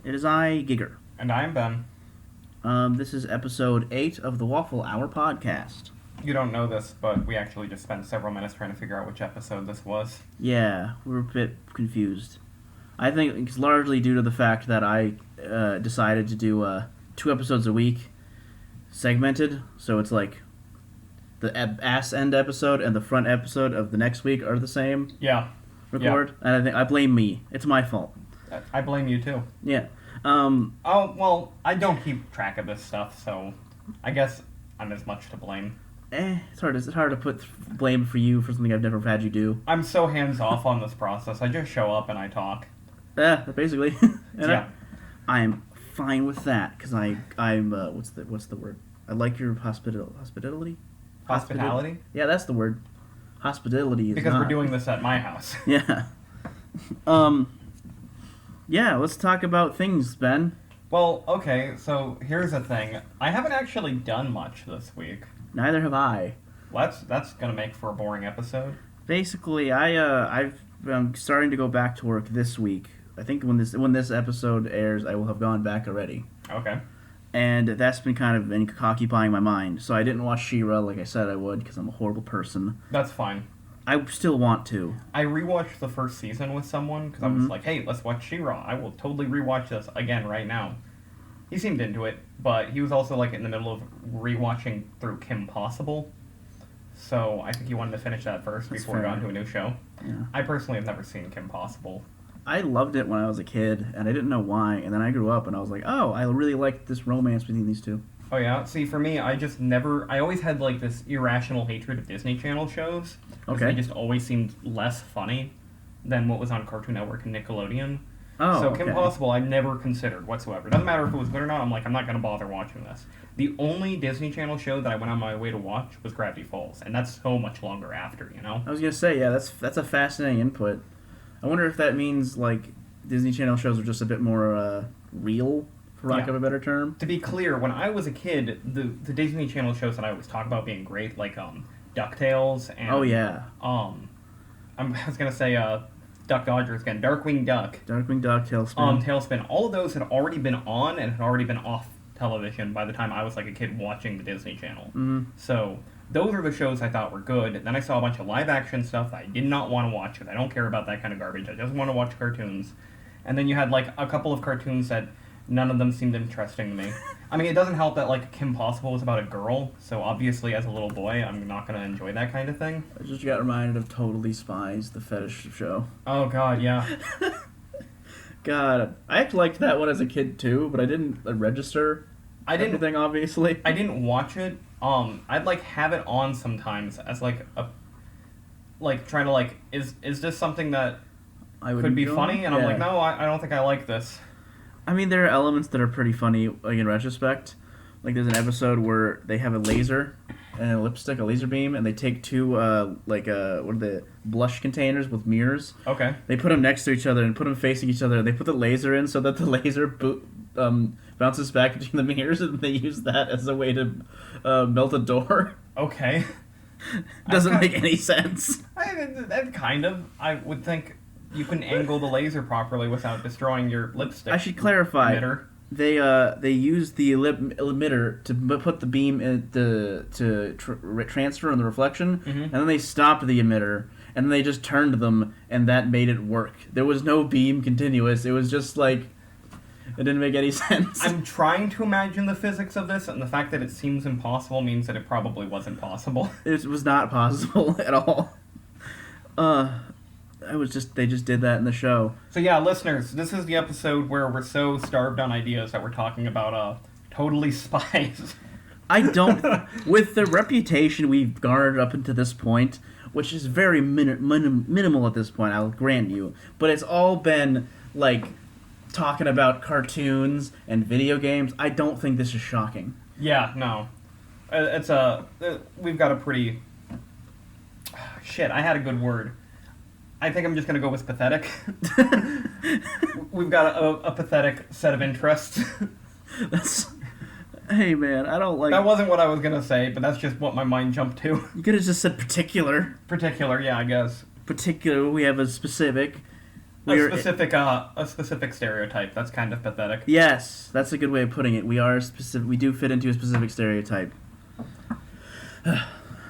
It is I, Giger. And I'm Ben. This is episode 8 of the Waffle Hour Podcast. You don't know this, but we actually just spent several minutes trying to figure out which episode this was. Yeah, we're a bit confused. I think it's largely due to the fact that I decided to do 2 episodes a week, segmented, so it's like the ass end episode and the front episode of the next week are the same. Yeah. Record. Yeah. And I blame me. It's my fault. I blame you too. Yeah. I don't keep track of this stuff, so I guess I'm as much to blame. It's hard to put blame for you for something I've never had you do. I'm so hands off on this process. I just show up and I talk. Yeah, basically. Yeah. I am fine with that because I'm what's the word? I like your hospitality. Hospitality? Yeah, that's the word. Hospitality is because not. We're doing this at my house. Yeah. Yeah, let's talk about things, Ben. Well, okay, so here's the thing. I haven't actually done much this week. Neither have I. Well, that's gonna make for a boring episode. Basically, I'm starting to go back to work this week. I think when this episode airs, I will have gone back already. Okay. And that's been kind of occupying my mind. So I didn't watch She-Ra like I said I would because I'm a horrible person. That's fine. I still want to. I rewatched the first season with someone because I was like, hey, let's watch She-Ra. I will totally rewatch this again right now. He seemed into it, but he was also like in the middle of rewatching through Kim Possible. So I think he wanted to finish that first before going to a new show. Yeah. I personally have never seen Kim Possible. I loved it when I was a kid, and I didn't know why. And then I grew up, and I was like, oh, I really liked this romance between these two. Oh yeah? See, for me, I always had like this irrational hatred of Disney Channel shows. Okay. They just always seemed less funny than what was on Cartoon Network and Nickelodeon. Oh, so okay. Kim Possible I never considered whatsoever. Doesn't matter if it was good or not, I'm like, I'm not going to bother watching this. The only Disney Channel show that I went on my way to watch was Gravity Falls, and that's so much longer after, you know? I was going to say, yeah, that's a fascinating input. I wonder if that means, like, Disney Channel shows are just a bit more real, for lack of a better term. To be clear, when I was a kid, the Disney Channel shows that I always talk about being great, like DuckTales and... Oh, yeah. I was going to say Duck Dodgers again, Darkwing Duck. Darkwing Duck, Tailspin. Tailspin. All of those had already been on and had already been off television by the time I was like a kid watching the Disney Channel. Mm-hmm. So those are the shows I thought were good. Then I saw a bunch of live action stuff that I did not want to watch because I don't care about that kind of garbage. I just want to watch cartoons. And then you had like a couple of cartoons that none of them seemed interesting to me. I mean, it doesn't help that like Kim Possible was about a girl, so obviously as a little boy I'm not going to enjoy that kind of thing. I just got reminded of Totally Spies, the fetish show. Oh god, yeah. God, I actually liked that one as a kid too, but I didn't register everything, obviously. I didn't watch it. I'd like have it on sometimes as like a trying to like is this something that could be funny? And I'm like, no, I don't think I like this. I mean, there are elements that are pretty funny, like in retrospect. Like there's an episode where they have a laser and a lipstick, a laser beam, and they take two what are the blush containers with mirrors. Okay. They put them next to each other and put them facing each other. And they put the laser in so that the laser bounces back between the mirrors, and they use that as a way to melt a door. Okay. Doesn't make any sense. I would think you can angle the laser properly without destroying your lipstick. I should clarify. Emitter. They use the emitter to put the beam in to transfer on the reflection, and then they stopped the emitter, and then they just turned them, and that made it work. There was no beam continuous. It was just like it didn't make any sense. I'm trying to imagine the physics of this, and the fact that it seems impossible means that it probably wasn't possible. It was not possible at all. They just did that in the show. So yeah, listeners, this is the episode where we're so starved on ideas that we're talking about Totally Spies. With the reputation we've garnered up until this point, which is very minimal at this point, I'll grant you, but it's all been, like, talking about cartoons and video games. I don't think this is shocking. Yeah, no. We've got a pretty... Shit, I had a good word. I think I'm just going to go with pathetic. We've got a pathetic set of interests. Hey, man, I don't like... That wasn't what I was going to say, but that's just what my mind jumped to. You could have just said particular. Particular, yeah, I guess. Particular, we have a specific. A specific stereotype. That's kind of pathetic. Yes, that's a good way of putting it. We are specific. We do fit into a specific stereotype.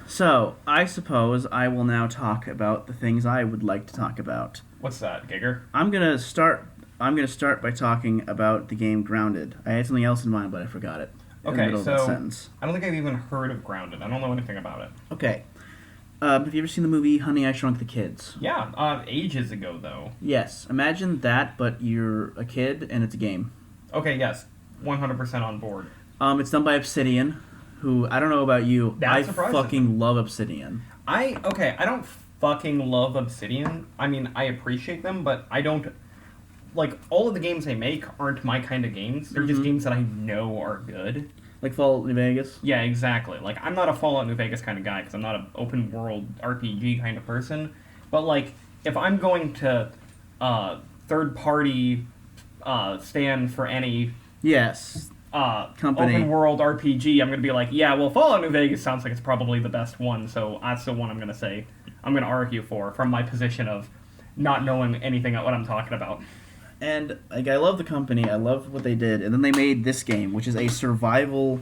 So, I suppose I will now talk about the things I would like to talk about. What's that, Giger? I'm gonna start by talking about the game Grounded. I had something else in mind, but I forgot it. Okay, so I don't think I've even heard of Grounded. I don't know anything about it. Okay. Have you ever seen the movie Honey, I Shrunk the Kids? Yeah, ages ago, though. Yes. Imagine that, but you're a kid, and it's a game. Okay, yes. 100% on board. It's done by Obsidian, who, I don't know about you, I surprising. fucking love Obsidian. I don't fucking love Obsidian. I mean, I appreciate them, but I don't... Like, all of the games they make aren't my kind of games. They're just games that I know are good. Like Fallout New Vegas? Yeah, exactly. Like, I'm not a Fallout New Vegas kind of guy, because I'm not an open-world RPG kind of person. But, like, if I'm going to third-party stand for any... Yes. Company. Open-world RPG, I'm going to be like, yeah, well, Fallout New Vegas sounds like it's probably the best one, so that's the one I'm going to say, I'm going to argue for, from my position of not knowing anything about what I'm talking about. And like, I love the company. I love what they did. And then they made this game, which is a survival,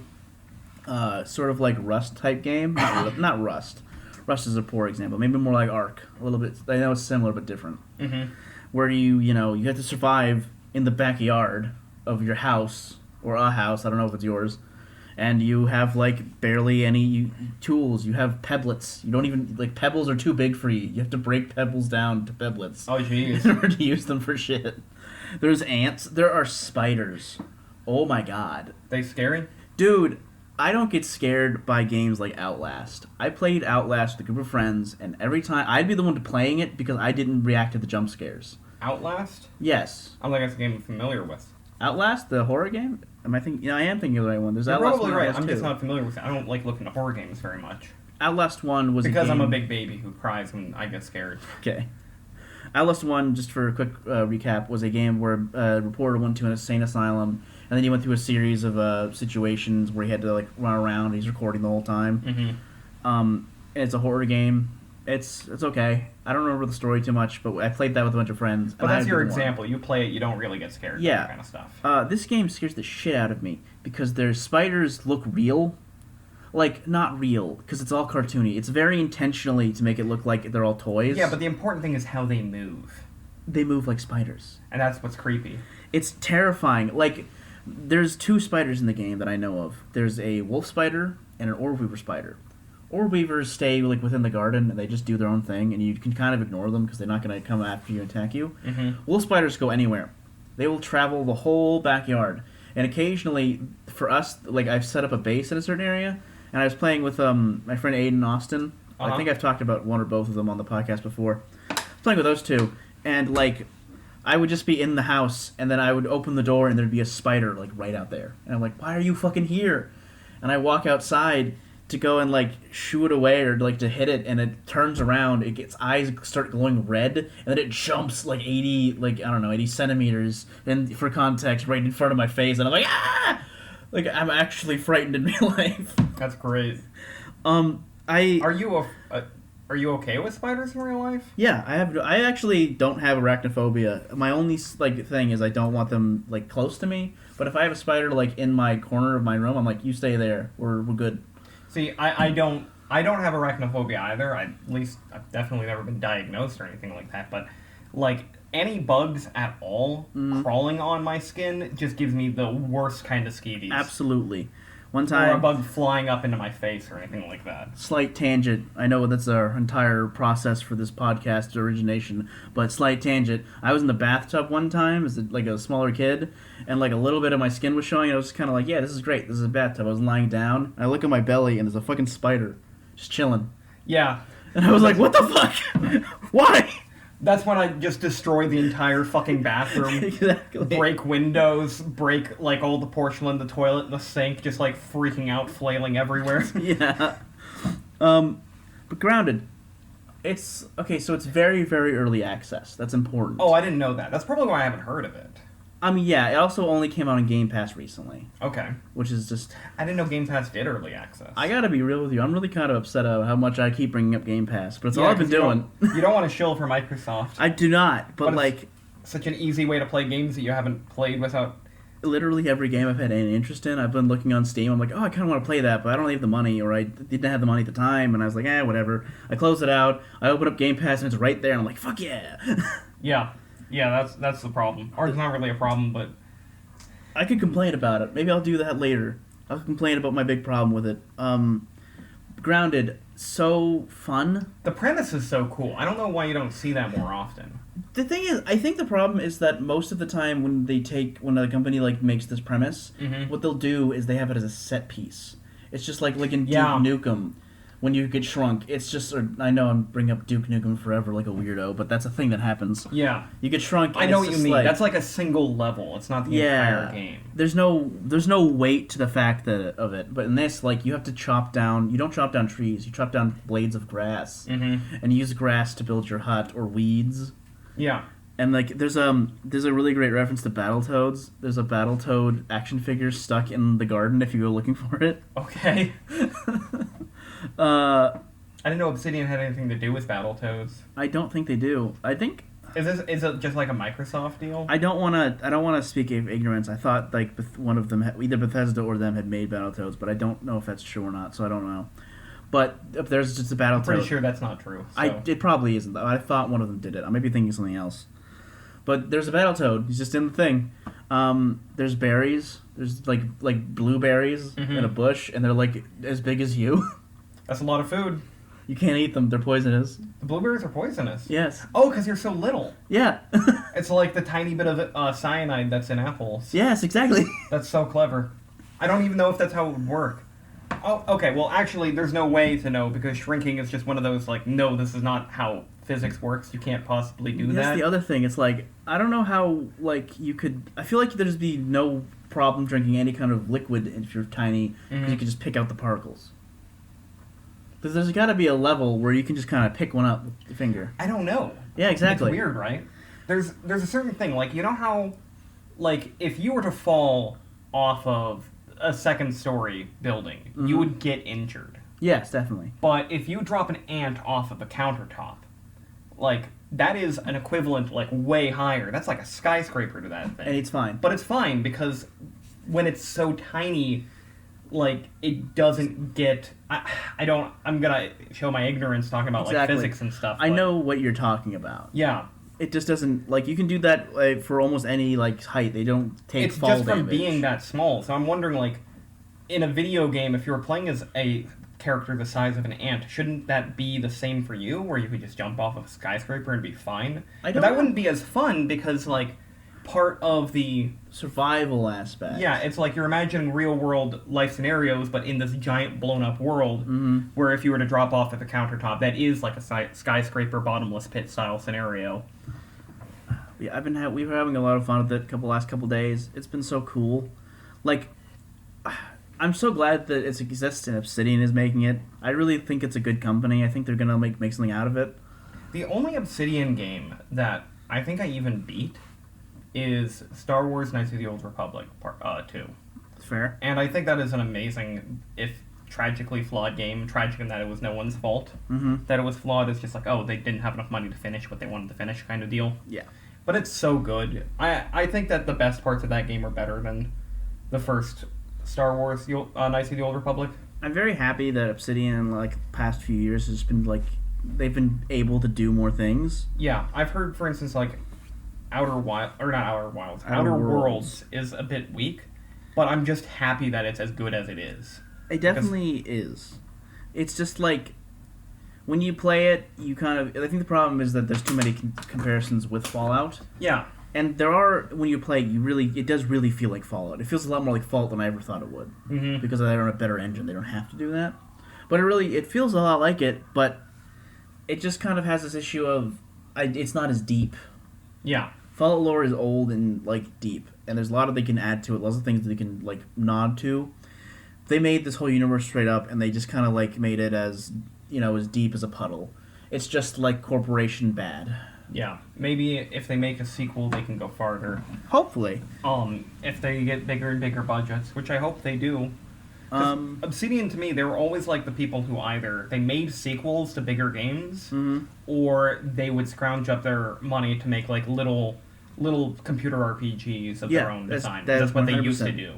sort of like Rust type game. Not Rust. Rust is a poor example. Maybe more like Ark. A little bit. I know it's similar but different. Mm-hmm. Where you have to survive in the backyard of your house or a house. I don't know if it's yours. And you have like barely any tools. You have pebblets. You don't even like pebbles are too big for you. You have to break pebbles down to pebblets. Oh jeez. In order to use them for shit. There's ants. There are spiders. Oh my god. They scary? Dude, I don't get scared by games like Outlast. I played Outlast with a group of friends, and every time I'd be the one playing it because I didn't react to the jump scares. Outlast? Yes. I don't think that's a game I'm familiar with. Outlast, the horror game? Am I thinking? Yeah, I am thinking of the right one. There's You're Outlast probably 1, right. Outlast I'm 2. just not familiar with it. I don't like looking at horror games very much. Outlast 1 was because a game... I'm a big baby who cries when I get scared. Okay. Outlast 1, just for a quick recap, was a game where a reporter went to an insane asylum, and then he went through a series of situations where he had to like run around. He's recording the whole time. Mm-hmm. And it's a horror game. It's okay. I don't remember the story too much, but I played that with a bunch of friends. But that's your example. You play it, you don't really get scared. Yeah, That kind of stuff. This game scares the shit out of me because their spiders look real. Like, not real, because it's all cartoony. It's very intentionally to make it look like they're all toys. Yeah, but the important thing is how they move. They move like spiders. And that's what's creepy. It's terrifying. Like, there's 2 spiders in the game that I know of. There's a wolf spider and an orb weaver spider. Orb weavers stay like within the garden, and they just do their own thing, and you can kind of ignore them because they're not going to come after you and attack you. Mm-hmm. Wolf spiders go anywhere. They will travel the whole backyard. And occasionally, for us, like, I've set up a base in a certain area, and I was playing with my friend Aiden Austin. Uh-huh. I think I've talked about one or both of them on the podcast before. I was playing with those 2, and, like, I would just be in the house, and then I would open the door, and there'd be a spider, like, right out there. And I'm like, why are you fucking here? And I walk outside to go and, like, shoo it away or, like, to hit it, and it turns around, its eyes start glowing red, and then it jumps, like, 80 centimeters, and for context, right in front of my face, and I'm like, ah! Like, I'm actually frightened in real life. That's great. Are you okay with spiders in real life? Yeah, I actually don't have arachnophobia. My only, like, thing is I don't want them, like, close to me, but if I have a spider, like, in my corner of my room, I'm like, you stay there, we're good. See, I don't have arachnophobia either. I've definitely never been diagnosed or anything like that. But like any bugs at all crawling on my skin just gives me the worst kind of skeevies. Absolutely. One time, or a bug flying up into my face or anything like that. Slight tangent. I know that's our entire process for this podcast origination, but slight tangent. I was in the bathtub one time as like a smaller kid, and like a little bit of my skin was showing, and I was kind of like, yeah, this is great. This is a bathtub. I was lying down, and I look at my belly, and there's a fucking spider just chilling. Yeah. And I was like, what the fuck? Why? That's when I just destroy the entire fucking bathroom. Exactly. Break windows, break, like, all the porcelain, the toilet, and the sink, just, like, freaking out, flailing everywhere. Yeah. But Grounded, it's... Okay, so it's very, very early access. That's important. Oh, I didn't know that. That's probably why I haven't heard of it. Yeah, it also only came out on Game Pass recently. Okay. Which is just... I didn't know Game Pass did early access. I gotta be real with you. I'm really kind of upset about how much I keep bringing up Game Pass, but it's all I've been doing. You don't want to shill for Microsoft. I do not, but like... such an easy way to play games that you haven't played without... Literally every game I've had any interest in, I've been looking on Steam. I'm like, oh, I kind of want to play that, but I don't have the money, or I didn't have the money at the time, and I was like, whatever. I close it out, I open up Game Pass, and it's right there, and I'm like, fuck yeah! Yeah, that's the problem. Or it's not really a problem, but... I could complain about it. Maybe I'll do that later. I'll complain about my big problem with it. Grounded, so fun. The premise is so cool. I don't know why you don't see that more often. The thing is, I think the problem is that most of the time when a company like makes this premise, what they'll do is they have it as a set piece. It's just like in Duke Nukem, when you get shrunk. It's just, I know I'm bringing up Duke Nukem forever like a weirdo, but that's a thing that happens. Yeah, you get shrunk. And I know what you mean. That's like a single level. It's not the entire game. There's no weight to the fact of it. But in this, you have to chop down. You don't chop down trees. You chop down blades of grass, and use grass to build your hut or weeds. Yeah. And there's a really great reference to Battletoads. There's a Battletoad action figure stuck in the garden if you go looking for it. Okay. I didn't know Obsidian had anything to do with Battletoads. I don't think they do. I think is it just like a Microsoft deal? I don't want to speak of ignorance. I thought one of them, either Bethesda or them, had made Battletoads, but I don't know if that's true or not. So I don't know. But if there's just a Battletoad, I'm pretty sure that's not true. So. It probably isn't though. I thought one of them did it. I may be thinking something else. But there's a Battletoad. He's just in the thing. There's berries. There's like blueberries in a bush, and they're as big as you. That's a lot of food. You can't eat them. They're poisonous. The blueberries are poisonous? Yes. Oh, because you're so little. Yeah. It's like the tiny bit of cyanide that's in apples. Yes, exactly. That's so clever. I don't even know if that's how it would work. Oh, okay. Well, actually, there's no way to know because shrinking is just one of those, no, this is not how physics works. You can't possibly do that. That's the other thing. It's I don't know how, you could... I feel like there's be no problem drinking any kind of liquid if you're tiny because you can just pick out the particles. Because there's got to be a level where you can just kind of pick one up with your finger. I don't know. Yeah, exactly. It's weird, right? There's a certain thing, you know how, if you were to fall off of a second-story building, you would get injured. Yes, definitely. But if you drop an ant off of a countertop, that is an equivalent, way higher. That's like a skyscraper to that thing. And it's fine. But it's fine because when it's so tiny... it doesn't get... I'm gonna show my ignorance talking about, physics and stuff. I know what you're talking about. Yeah. It just doesn't... you can do that, for almost any, height. They don't take fall damage. It's just from being that small. So I'm wondering, in a video game, if you were playing as a character the size of an ant, shouldn't that be the same for you, where you could just jump off of a skyscraper and be fine? But that wouldn't be as fun, because, part of the survival aspect. Yeah, it's you're imagining real world life scenarios, but in this giant blown up world, where if you were to drop off at the countertop, that is a skyscraper bottomless pit style scenario. Yeah, we were having a lot of fun with it last couple days. It's been so cool. I'm so glad that it exists and Obsidian is making it. I really think it's a good company. I think they're gonna make something out of it. The only Obsidian game that I think I even beat is Star Wars Knights of the Old Republic Part 2. Fair. And I think that is an amazing, if tragically flawed game. Tragic in that it was no one's fault. That it was flawed is just they didn't have enough money to finish what they wanted to finish kind of deal. Yeah. But it's so good. I think that the best parts of that game are better than the first Star Wars Knights of the Old Republic. I'm very happy that Obsidian in the past few years has been they've been able to do more things. Yeah, I've heard, for instance, Outer Worlds is a bit weak, but I'm just happy that it's as good as it is. It definitely is. It's just when you play it, you kind of... I think the problem is that there's too many comparisons with Fallout. Yeah. And there are, when you play, it does really feel like Fallout. It feels a lot more like Fallout than I ever thought it would. Because they're on a better engine. They don't have to do that. But it feels a lot like it, but it just kind of has this issue of... it's not as deep. Yeah. Fallout lore is old and deep, and there's a lot they can add to it, lots of things that they can nod to. They made this whole universe straight up, and they just kind of made it as as deep as a puddle. It's just Corporation bad. Yeah, maybe if they make a sequel, they can go farther. Hopefully. If they get bigger and bigger budgets, which I hope they do. Obsidian, to me, they were always the people who either they made sequels to bigger games, or they would scrounge up their money to make little little computer RPGs of their own design. That's what 100%. They used to do.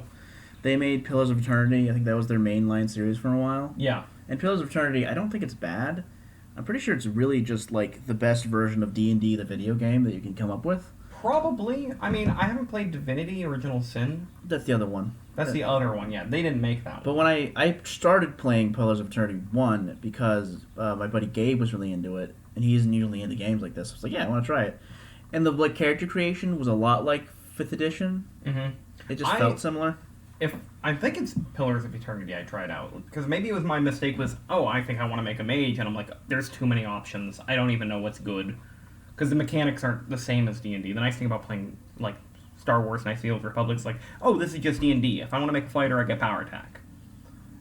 They made Pillars of Eternity. I think that was their mainline series for a while. Yeah. And Pillars of Eternity, I don't think it's bad. I'm pretty sure it's really just like the best version of D&D, the video game, that you can come up with. Probably. I mean, I haven't played Divinity Original Sin. That's the other one. That's the other one, yeah. They didn't make that one. But when I started playing Pillars of Eternity 1 because my buddy Gabe was really into it, and he isn't usually into games like this. I was like, yeah, I want to try it. And the character creation was a lot like 5th edition. Mm-hmm. It just felt similar. I think it's Pillars of Eternity I tried out. Because maybe it was my mistake was, I think I want to make a mage, and I'm like, there's too many options. I don't even know what's good. Because the mechanics aren't the same as D&D. The nice thing about playing, like, Star Wars Knights of the Old Republic is like, this is just D&D. If I want to make a fighter, I get power attack.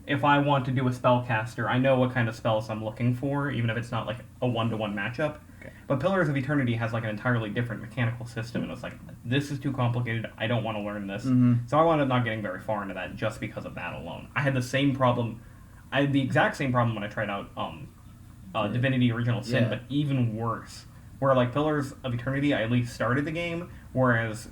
If I want to do a spellcaster, I know what kind of spells I'm looking for, even if it's not, like, a one-to-one matchup. Okay. But Pillars of Eternity has, like, an entirely different mechanical system, and it's like, this is too complicated, I don't want to learn this. Mm-hmm. So I wound up not getting very far into that just because of that alone. I had the exact same problem when I tried out Divinity Original Sin, but even worse. Where, like, Pillars of Eternity, I at least started the game, whereas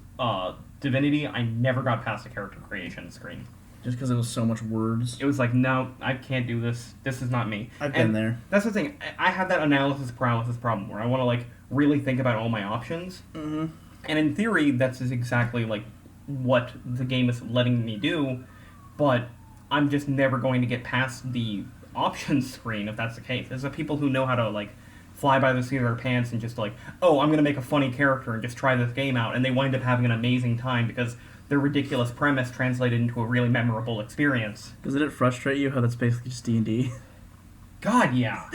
Divinity, I never got past the character creation screen. Just because it was so much words? It was like, no, I can't do this. This is not me. I've been there. That's the thing. I have that analysis paralysis problem where I want to, like, really think about all my options. Mm-hmm. And in theory, that's exactly, like, what the game is letting me do, but I'm just never going to get past the options screen if that's the case. There's the people who know how to, like, fly by the seat of their pants and just like, I'm going to make a funny character and just try this game out, and they wind up having an amazing time because their ridiculous premise translated into a really memorable experience. Doesn't it frustrate you how that's basically just D&D? God, yeah.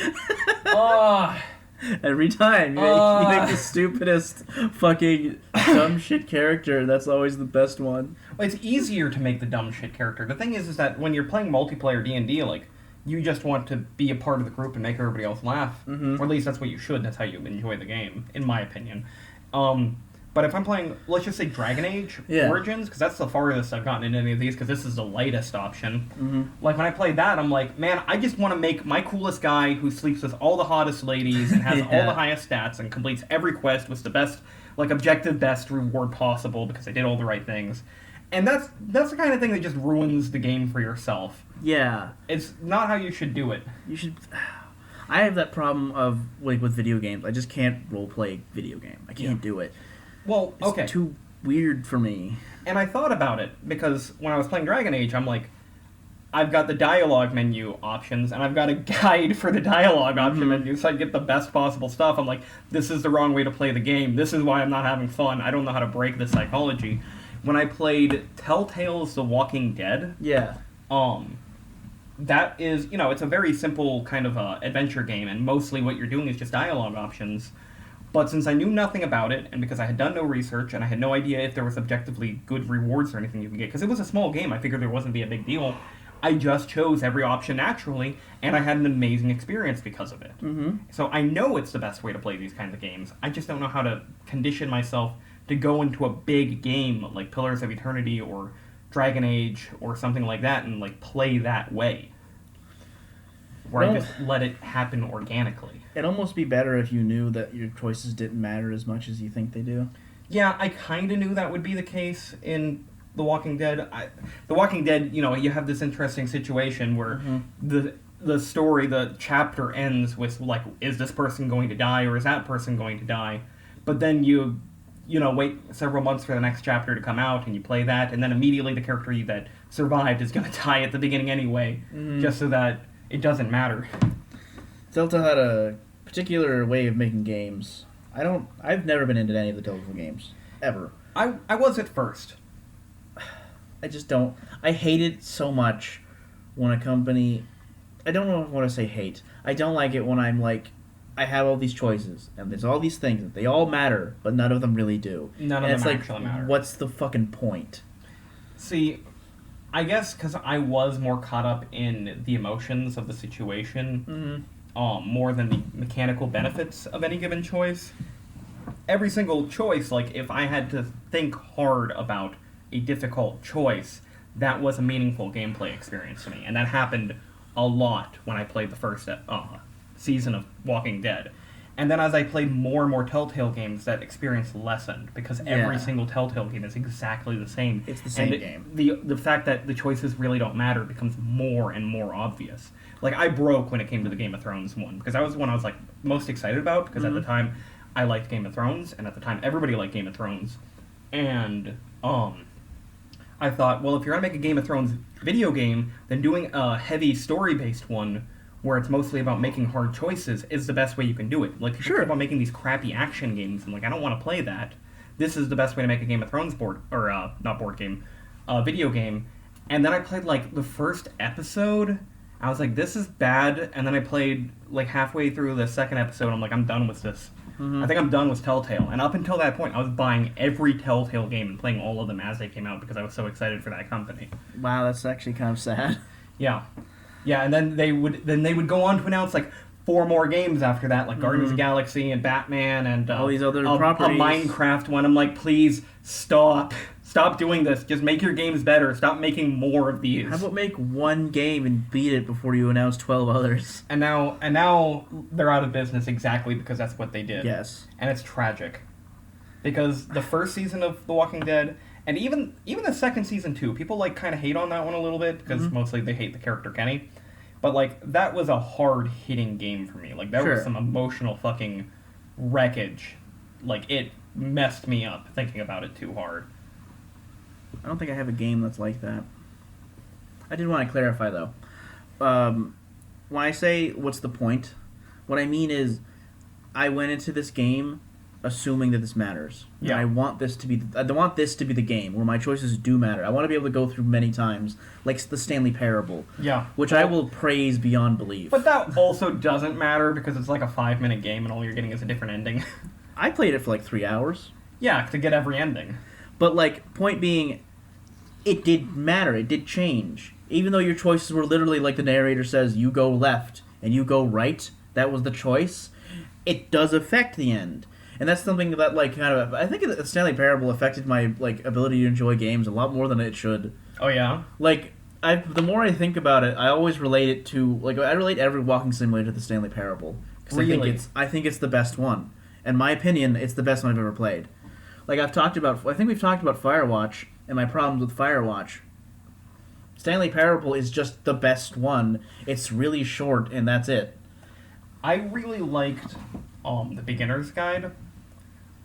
Every time you make the stupidest fucking dumb shit character, that's always the best one. Well, it's easier to make the dumb shit character. The thing is that when you're playing multiplayer D&D, like, you just want to be a part of the group and make everybody else laugh. Mm-hmm. Or at least that's what you should. That's how you enjoy the game, in my opinion. But if I'm playing, let's just say Dragon Age Origins, because that's the farthest I've gotten into any of these, because this is the lightest option. Mm-hmm. Like, when I play that, I'm like, man, I just want to make my coolest guy who sleeps with all the hottest ladies and has all the highest stats and completes every quest with the best, like, objective best reward possible because I did all the right things. And that's the kind of thing that just ruins the game for yourself. Yeah. It's not how you should do it. You should... I have that problem of, like, with video games. I just can't roleplay video game. I can't do it. Well, okay. It's too weird for me. And I thought about it, because when I was playing Dragon Age, I'm like, I've got the dialogue menu options, and I've got a guide for the dialogue option menu, so I get the best possible stuff. I'm like, this is the wrong way to play the game. This is why I'm not having fun. I don't know how to break the psychology. When I played Telltale's The Walking Dead... Yeah. That is, it's a very simple kind of adventure game, and mostly what you're doing is just dialogue options. But since I knew nothing about it, and because I had done no research, and I had no idea if there was objectively good rewards or anything you could get, because it was a small game, I figured there wasn't be a big deal, I just chose every option naturally, and I had an amazing experience because of it. Mm-hmm. So I know it's the best way to play these kinds of games. I just don't know how to condition myself to go into a big game like Pillars of Eternity or Dragon Age or something like that and, like, play that way. Where I just let it happen organically. It'd almost be better if you knew that your choices didn't matter as much as you think they do. Yeah, I kind of knew that would be the case in The Walking Dead. The Walking Dead, you have this interesting situation where the story, the chapter ends with, like, is this person going to die or is that person going to die? But then you wait several months for the next chapter to come out and you play that, and then immediately the character that survived is going to die at the beginning anyway, just so that it doesn't matter. Telltale had a particular way of making games. I've never been into any of the Telltale games. Ever. I was at first. I just don't. I hate it so much when a company... I don't know if I want to say hate. I don't like it when I'm like, I have all these choices, and there's all these things, that they all matter, but none of them really do. None of them actually matter. What's the fucking point? See... I guess because I was more caught up in the emotions of the situation, more than the mechanical benefits of any given choice. Every single choice, like, if I had to think hard about a difficult choice, that was a meaningful gameplay experience to me. And that happened a lot when I played the first season of Walking Dead. And then as I played more and more Telltale games, that experience lessened because every single Telltale game is exactly the same. It's the same game. The fact that the choices really don't matter becomes more and more obvious. Like, I broke when it came to the Game of Thrones one, because that was the one I was, like, most excited about, because at the time, I liked Game of Thrones, and at the time, everybody liked Game of Thrones. And, I thought, well, if you're going to make a Game of Thrones video game, then doing a heavy story-based one where it's mostly about making hard choices is the best way you can do it. Like, people talk about making these crappy action games, and, like, I don't want to play that. This is the best way to make a Game of Thrones video game. And then I played, like, the first episode. I was like, this is bad. And then I played, like, halfway through the second episode, I'm like, I'm done with this. I think I'm done with Telltale. And up until that point, I was buying every Telltale game and playing all of them as they came out because I was so excited for that company. Wow, that's actually kind of sad. Yeah. Yeah, and then they would go on to announce, like, 4 more games after that, like Guardians of the Galaxy and Batman and all these other properties. A Minecraft one. I'm like, please stop. Stop doing this. Just make your games better. Stop making more of these. How about make one game and beat it before you announce 12 others? And now they're out of business exactly because that's what they did. Yes. And it's tragic. Because the first season of The Walking Dead, and even the second season too, people like kind of hate on that one a little bit because mostly they hate the character Kenny. But like that was a hard-hitting game for me. Like that was some emotional fucking wreckage. Like it messed me up thinking about it too hard. I don't think I have a game that's like that. I did want to clarify, though. When I say, what's the point, what I mean is, I went into this game assuming that this matters. Yeah. I want this to be the game where my choices do matter. I want to be able to go through many times, like the Stanley Parable. Yeah. Which I will praise beyond belief. But that also doesn't matter because it's like a 5-minute game and all you're getting is a different ending. I played it for like 3 hours. Yeah, to get every ending. But, like, point being, it did matter. It did change. Even though your choices were literally, like the narrator says, you go left and you go right, that was the choice, it does affect the end. And that's something that, like, kind of... I think the Stanley Parable affected my, like, ability to enjoy games a lot more than it should. Oh, yeah? Like, the more I think about it, I always relate it to... Like, I relate every walking simulator to the Stanley Parable. Really? I think it's the best one. In my opinion, it's the best one I've ever played. Like, I think we've talked about Firewatch and my problems with Firewatch. Stanley Parable is just the best one. It's really short, and that's it. I really liked the Beginner's Guide,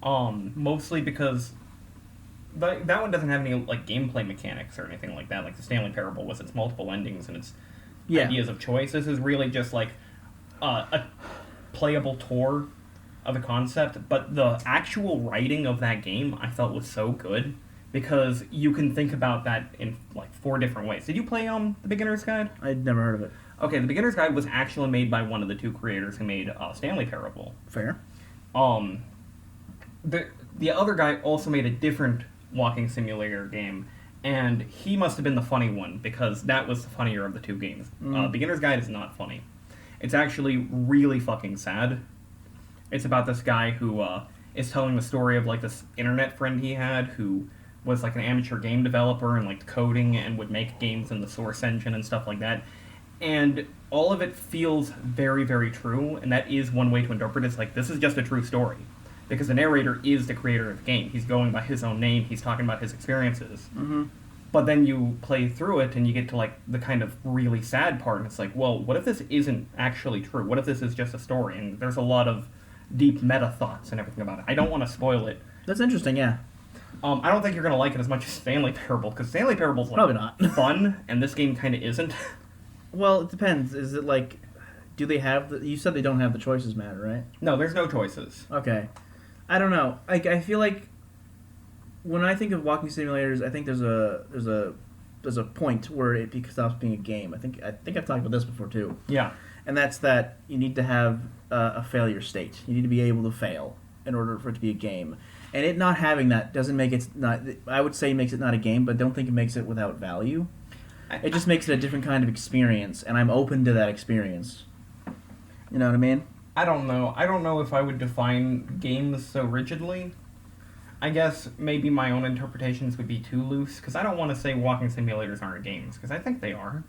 mostly because that one doesn't have any like gameplay mechanics or anything like that. Like the Stanley Parable with its multiple endings and its ideas of choice. This is really just like a playable tour of the concept, but the actual writing of that game I felt was so good because you can think about that in like 4 different ways. Did you play The Beginner's Guide? I'd never heard of it. Okay, The Beginner's Guide was actually made by one of the 2 creators who made Stanley Parable. Fair. The other guy also made a different walking simulator game, and he must have been the funny one because that was the funnier of the 2 games. Beginner's Guide is not funny. It's actually really fucking sad. It's about this guy who is telling the story of like this internet friend he had who was like an amateur game developer and like coding and would make games in the Source engine and stuff like that. And all of it feels very, very true, and that is one way to interpret it. It's like, this is just a true story. Because the narrator is the creator of the game. He's going by his own name, he's talking about his experiences. Mm-hmm. But then you play through it and you get to like the kind of really sad part, and it's like, well, what if this isn't actually true? What if this is just a story? And there's a lot of deep meta thoughts and everything about it. I don't want to spoil it. That's interesting, yeah. I don't think you're going to like it as much as Stanley Parable, because Stanley Parable's like probably not fun, and this game kind of isn't. Well, it depends. Is it like, do they have you said they don't have the choices matter, right? No, there's no choices. Okay. I don't know. I feel like when I think of walking simulators, I think there's a point where it stops being a game. I think I've talked about this before too. Yeah. And that's that you need to have a failure state. You need to be able to fail in order for it to be a game. And it not having that doesn't make it not. I would say makes it not a game, but don't think it makes it without value. It just makes it a different kind of experience, and I'm open to that experience. You know what I mean? I don't know. I don't know if I would define games so rigidly. I guess maybe my own interpretations would be too loose, because I don't want to say walking simulators aren't games, because I think they are.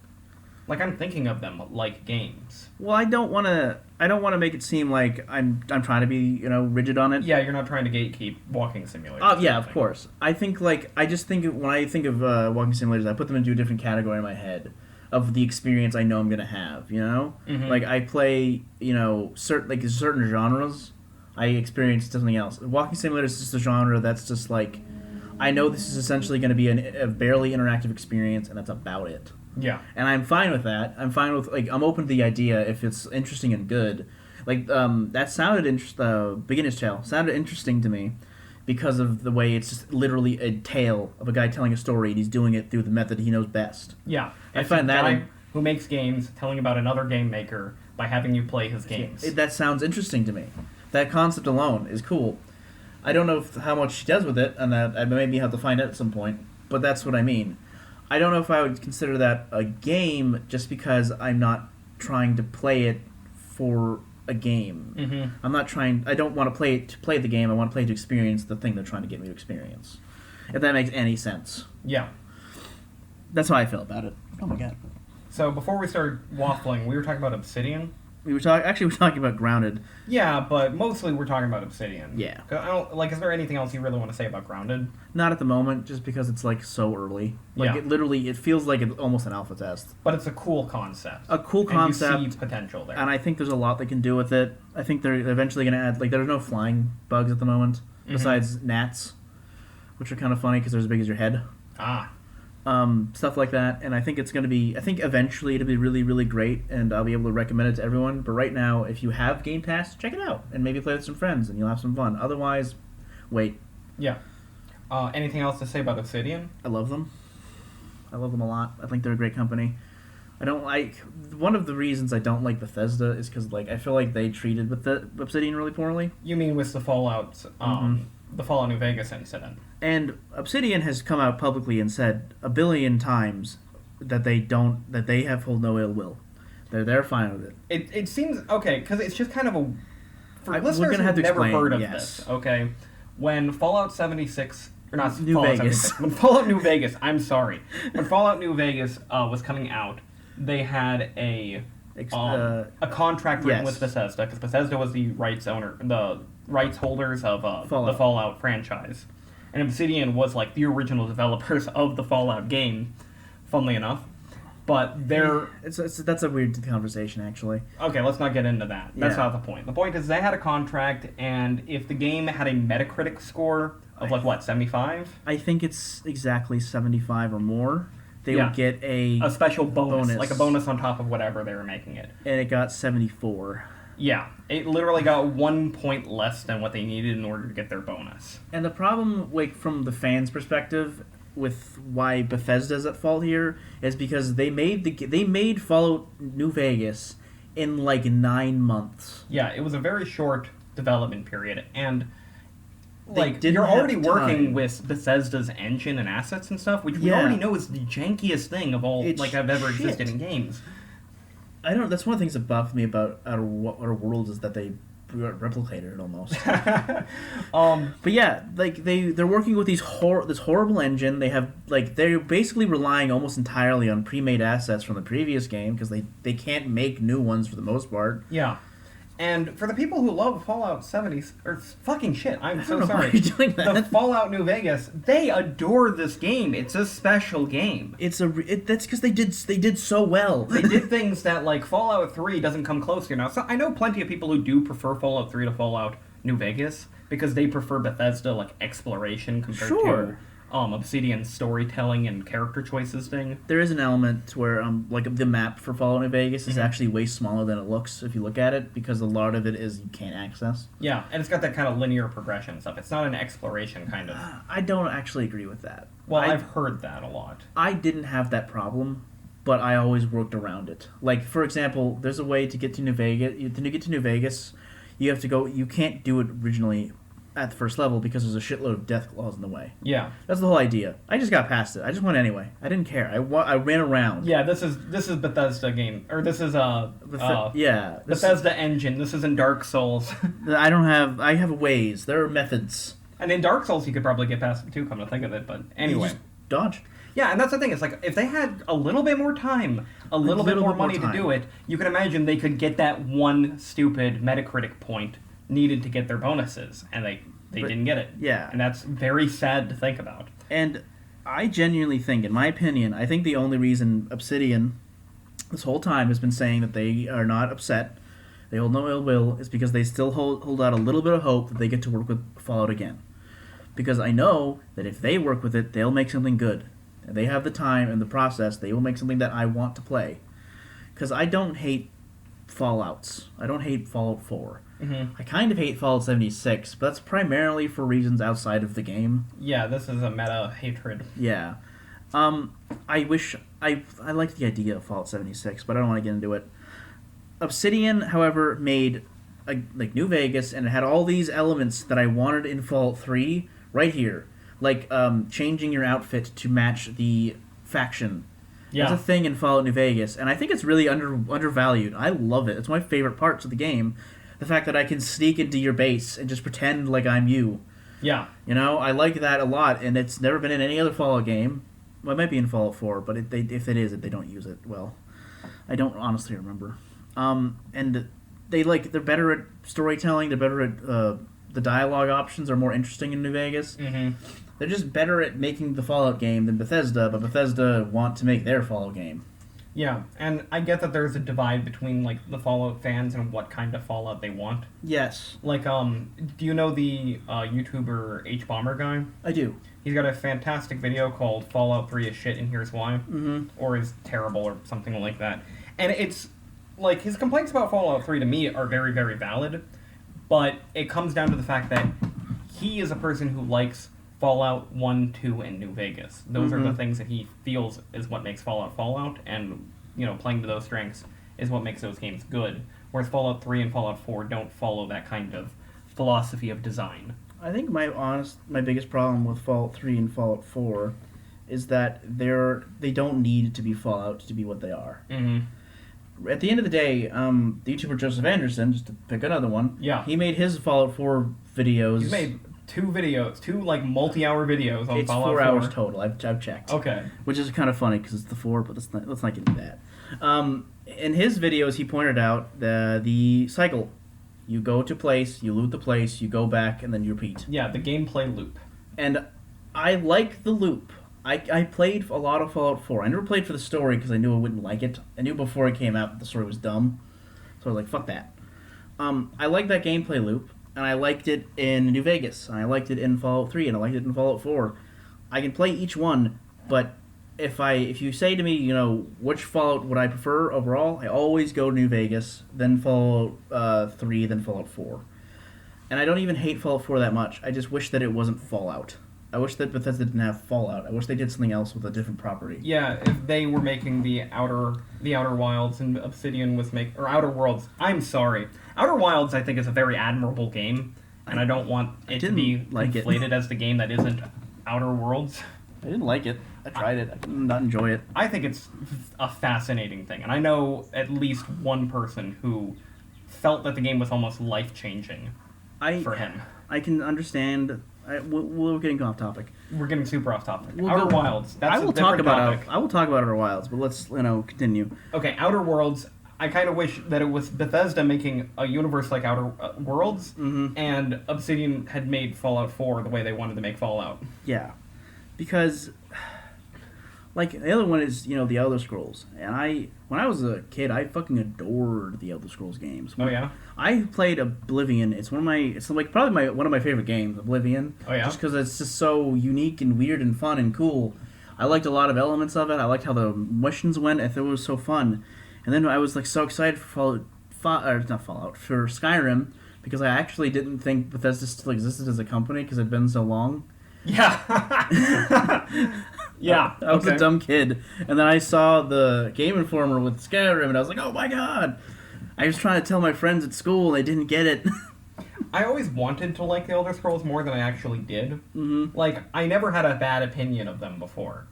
Like, I'm thinking of them like games. Well, I don't want to make it seem like I'm trying to be, rigid on it. Yeah, you're not trying to gatekeep walking simulators. Oh, yeah, of course. I think, I just think when I think of walking simulators, I put them into a different category in my head of the experience I know I'm going to have, Mm-hmm. Like, I play, certain genres, I experience something else. Walking simulators is just a genre that's just, I know this is essentially going to be a barely interactive experience, and that's about it. Yeah. And I'm fine with that. I'm fine with, I'm open to the idea if it's interesting and good. That sounded Beginner's Tale sounded interesting to me because of the way it's just literally a tale of a guy telling a story, and he's doing it through the method he knows best. Yeah. I find that... a guy who makes games telling about another game maker by having you play his games. That sounds interesting to me. That concept alone is cool. I don't know how much she does with it, and that I maybe have to find out at some point, but that's what I mean. I don't know if I would consider that a game just because I'm not trying to play it for a game. Mm-hmm. I don't want to play it to play the game. I want to play it to experience the thing they're trying to get me to experience. If that makes any sense. Yeah. That's how I feel about it. Oh my god. So before we started waffling, we were talking about Obsidian. We were talking about Grounded. Yeah, but mostly we're talking about Obsidian. Yeah. Is there anything else you really want to say about Grounded? Not at the moment, just because it's so early. Yeah. It feels like it's almost an alpha test. But it's a cool concept. A cool concept. And you see potential there. And I think there's a lot they can do with it. I think they're eventually going to add, there's no flying bugs at the moment, besides gnats, which are kind of funny because they're as big as your head. Ah. Stuff like that, and I think it's going to be... I think eventually it'll be really, really great, and I'll be able to recommend it to everyone. But right now, if you have Game Pass, check it out, and maybe play with some friends, and you'll have some fun. Otherwise, wait. Yeah. Anything else to say about Obsidian? I love them. I love them a lot. I think they're a great company. I don't like... One of the reasons I don't like Bethesda is because, I feel like they treated with the Obsidian really poorly. You mean with the Fallout, the Fallout New Vegas incident? And Obsidian has come out publicly and said a billion times that they have hold no ill will. They're fine with it. It seems okay because it's just kind of a for listeners we're gonna have who've to never explain, heard of yes. this. Okay, when Fallout 76 or not New Fallout Vegas. 76, when Fallout New Vegas, I'm sorry, when Fallout New Vegas was coming out, they had a contract written with Bethesda because Bethesda was the rights holders of the Fallout franchise. And Obsidian was the original developers of the Fallout game, funnily enough. But they're... That's a weird conversation, actually. Okay, let's not get into that. That's not the point. The point is they had a contract, and if the game had a Metacritic score of, 75? I think it's exactly 75 or more. They would get a special bonus. Like a bonus on top of whatever they were making it. And it got 74. Yeah, it literally got 1 point less than what they needed in order to get their bonus. And the problem, from the fans' perspective, with why Bethesda's at fault here, is because they made Fallout New Vegas in 9 months. Yeah, it was a very short development period, and you're already working with Bethesda's engine and assets and stuff, which we already know is the jankiest thing of all I've ever existed in games. That's one of the things that buffed me about Outer Worlds is that they replicated it almost. But yeah, they're working with this horrible engine. They have they're basically relying almost entirely on pre-made assets from the previous game because they can't make new ones for the most part. Yeah. And for the people who love Fallout 70, or fucking shit, I'm so sorry. Why are you doing that? The Fallout New Vegas, they adore this game. It's a special game. That's because they did so well. They did things that Fallout 3 doesn't come close to now. So I know plenty of people who do prefer Fallout 3 to Fallout New Vegas because they prefer Bethesda exploration compared to Obsidian storytelling and character choices thing. There is an element where the map for Fallout New Vegas is actually way smaller than it looks if you look at it because a lot of it is you can't access. Yeah, and it's got that kind of linear progression stuff. It's not an exploration kind of. I don't actually agree with that. Well, I've heard that a lot. I didn't have that problem, but I always worked around it. For example, there's a way to get to New Vegas. To get to New Vegas, you have to go. You can't do it originally at the first level because there's a shitload of death claws in the way. Yeah. That's the whole idea. I just got past it. I just went anyway. I didn't care. I ran around. Yeah, this is Bethesda game. Or this is Bethesda engine. This isn't Dark Souls. I have ways. There are methods. And in Dark Souls you could probably get past it too, come to think of it, but anyway. You just dodge. Yeah, and that's the thing. It's like, if they had a little bit more time, a little bit more money to do it, you can imagine they could get that one stupid Metacritic point needed to get their bonuses, and they didn't get it. Yeah. And that's very sad to think about. And I genuinely think, in my opinion, I think the only reason Obsidian this whole time has been saying that they are not upset, they hold no ill will, is because they still hold out a little bit of hope that they get to work with Fallout again. Because I know that if they work with it, they'll make something good. And they have the time and the process, they will make something that I want to play. Because I don't hate Fallouts. I don't hate Fallout 4. Mm-hmm. I kind of hate Fallout 76, but that's primarily for reasons outside of the game. Yeah, this is a meta hatred. Yeah. I wish... I like the idea of Fallout 76, but I don't want to get into it. Obsidian, however, made like New Vegas, and it had all these elements that I wanted in Fallout 3 right here. Like changing your outfit to match the faction. Yeah. That's a thing in Fallout New Vegas, and I think it's really undervalued. I love it. It's one of my favorite parts of the game. The fact that I can sneak into your base and just pretend like I'm you. Yeah. You know, I like that a lot, and it's never been in any other Fallout game. Well, it might be in Fallout 4, but if it is, they don't use it well. I don't honestly remember. And they're better at storytelling. They're better at the dialogue options are more interesting in New Vegas. Mm-hmm. They're just better at making the Fallout game than Bethesda, but Bethesda want to make their Fallout game. Yeah, and I get that there's a divide between like the Fallout fans and what kind of Fallout they want. Yes. Like, do you know the YouTuber H-Bomber guy? I do. He's got a fantastic video called Fallout 3 is shit and here's why. Mm-hmm. Or is terrible or something like that. And it's, like, his complaints about Fallout 3 to me are very, very valid. But it comes down to the fact that he is a person who likes Fallout 1, 2, and New Vegas. Those are the things that he feels is what makes Fallout, and, you know, playing to those strengths is what makes those games good. Whereas Fallout 3 and Fallout 4 don't follow that kind of philosophy of design. I think my biggest problem with Fallout 3 and Fallout 4 is that they don't need to be Fallout to be what they are. Mm-hmm. At the end of the day, the YouTuber Joseph Anderson, just to pick another one, yeah, he made his Fallout 4 videos. He's made two like multi-hour videos on it's Fallout 4. It's 4 hours total. I've checked. Okay. Which is kind of funny because it's the 4, but let's not get into that. In his videos, he pointed out the cycle. You go to place, you loot the place, you go back, and then you repeat. Yeah, the gameplay loop. And I like the loop. I played a lot of Fallout 4. I never played for the story because I knew I wouldn't like it. I knew before it came out that the story was dumb. So I was like, fuck that. I like that gameplay loop, and I liked it in New Vegas, and I liked it in Fallout 3, and I liked it in Fallout 4. I can play each one, but if you say to me, you know, which Fallout would I prefer overall, I always go to New Vegas, then Fallout 3, then Fallout 4. And I don't even hate Fallout 4 that much. I just wish that it wasn't Fallout. I wish that Bethesda didn't have Fallout. I wish they did something else with a different property. Yeah, if they were making the Outer Wilds and Obsidian was or Outer Worlds. I'm sorry. Outer Wilds, I think, is a very admirable game, and I don't want it to be inflated as the game that isn't Outer Worlds. I didn't like it. I tried it. I did not enjoy it. I think it's a fascinating thing, and I know at least one person who felt that the game was almost life-changing for him. I can understand. We're getting off topic. We're getting super off topic. Outer Wilds. That's I will talk about Outer Wilds, but let's continue. Okay, Outer Worlds. I kind of wish that it was Bethesda making a universe like Outer Worlds, and Obsidian had made Fallout 4 the way they wanted to make Fallout. Yeah, because like the other one is the Elder Scrolls, and when I was a kid I fucking adored the Elder Scrolls games. Oh yeah. I played Oblivion. It's probably one of my favorite games, Oblivion. Oh yeah. Just because it's just so unique and weird and fun and cool. I liked a lot of elements of it. I liked how the missions went. I thought it was so fun. And then I was like so excited for for Skyrim, because I actually didn't think Bethesda still existed as a company because it'd been so long. Yeah. Yeah. I was a dumb kid. And then I saw the Game Informer with Skyrim, and I was like, oh my god! I was trying to tell my friends at school, and they didn't get it. I always wanted to like the Elder Scrolls more than I actually did. Mm-hmm. Like, I never had a bad opinion of them before.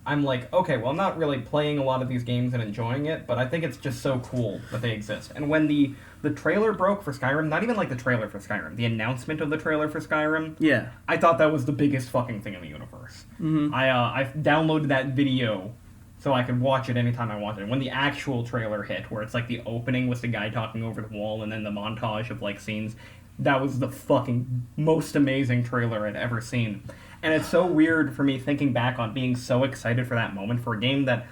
I'm like, okay, well, I'm not really playing a lot of these games and enjoying it, but I think it's just so cool that they exist. And when the trailer broke for Skyrim, not even like the trailer for Skyrim, the announcement of the trailer for Skyrim, Yeah. I thought that was the biggest fucking thing in the universe. Mm-hmm. I downloaded that video so I could watch it anytime I wanted. When the actual trailer hit, where it's like the opening with the guy talking over the wall and then the montage of like scenes, that was the fucking most amazing trailer I'd ever seen. And it's so weird for me thinking back on being so excited for that moment for a game that,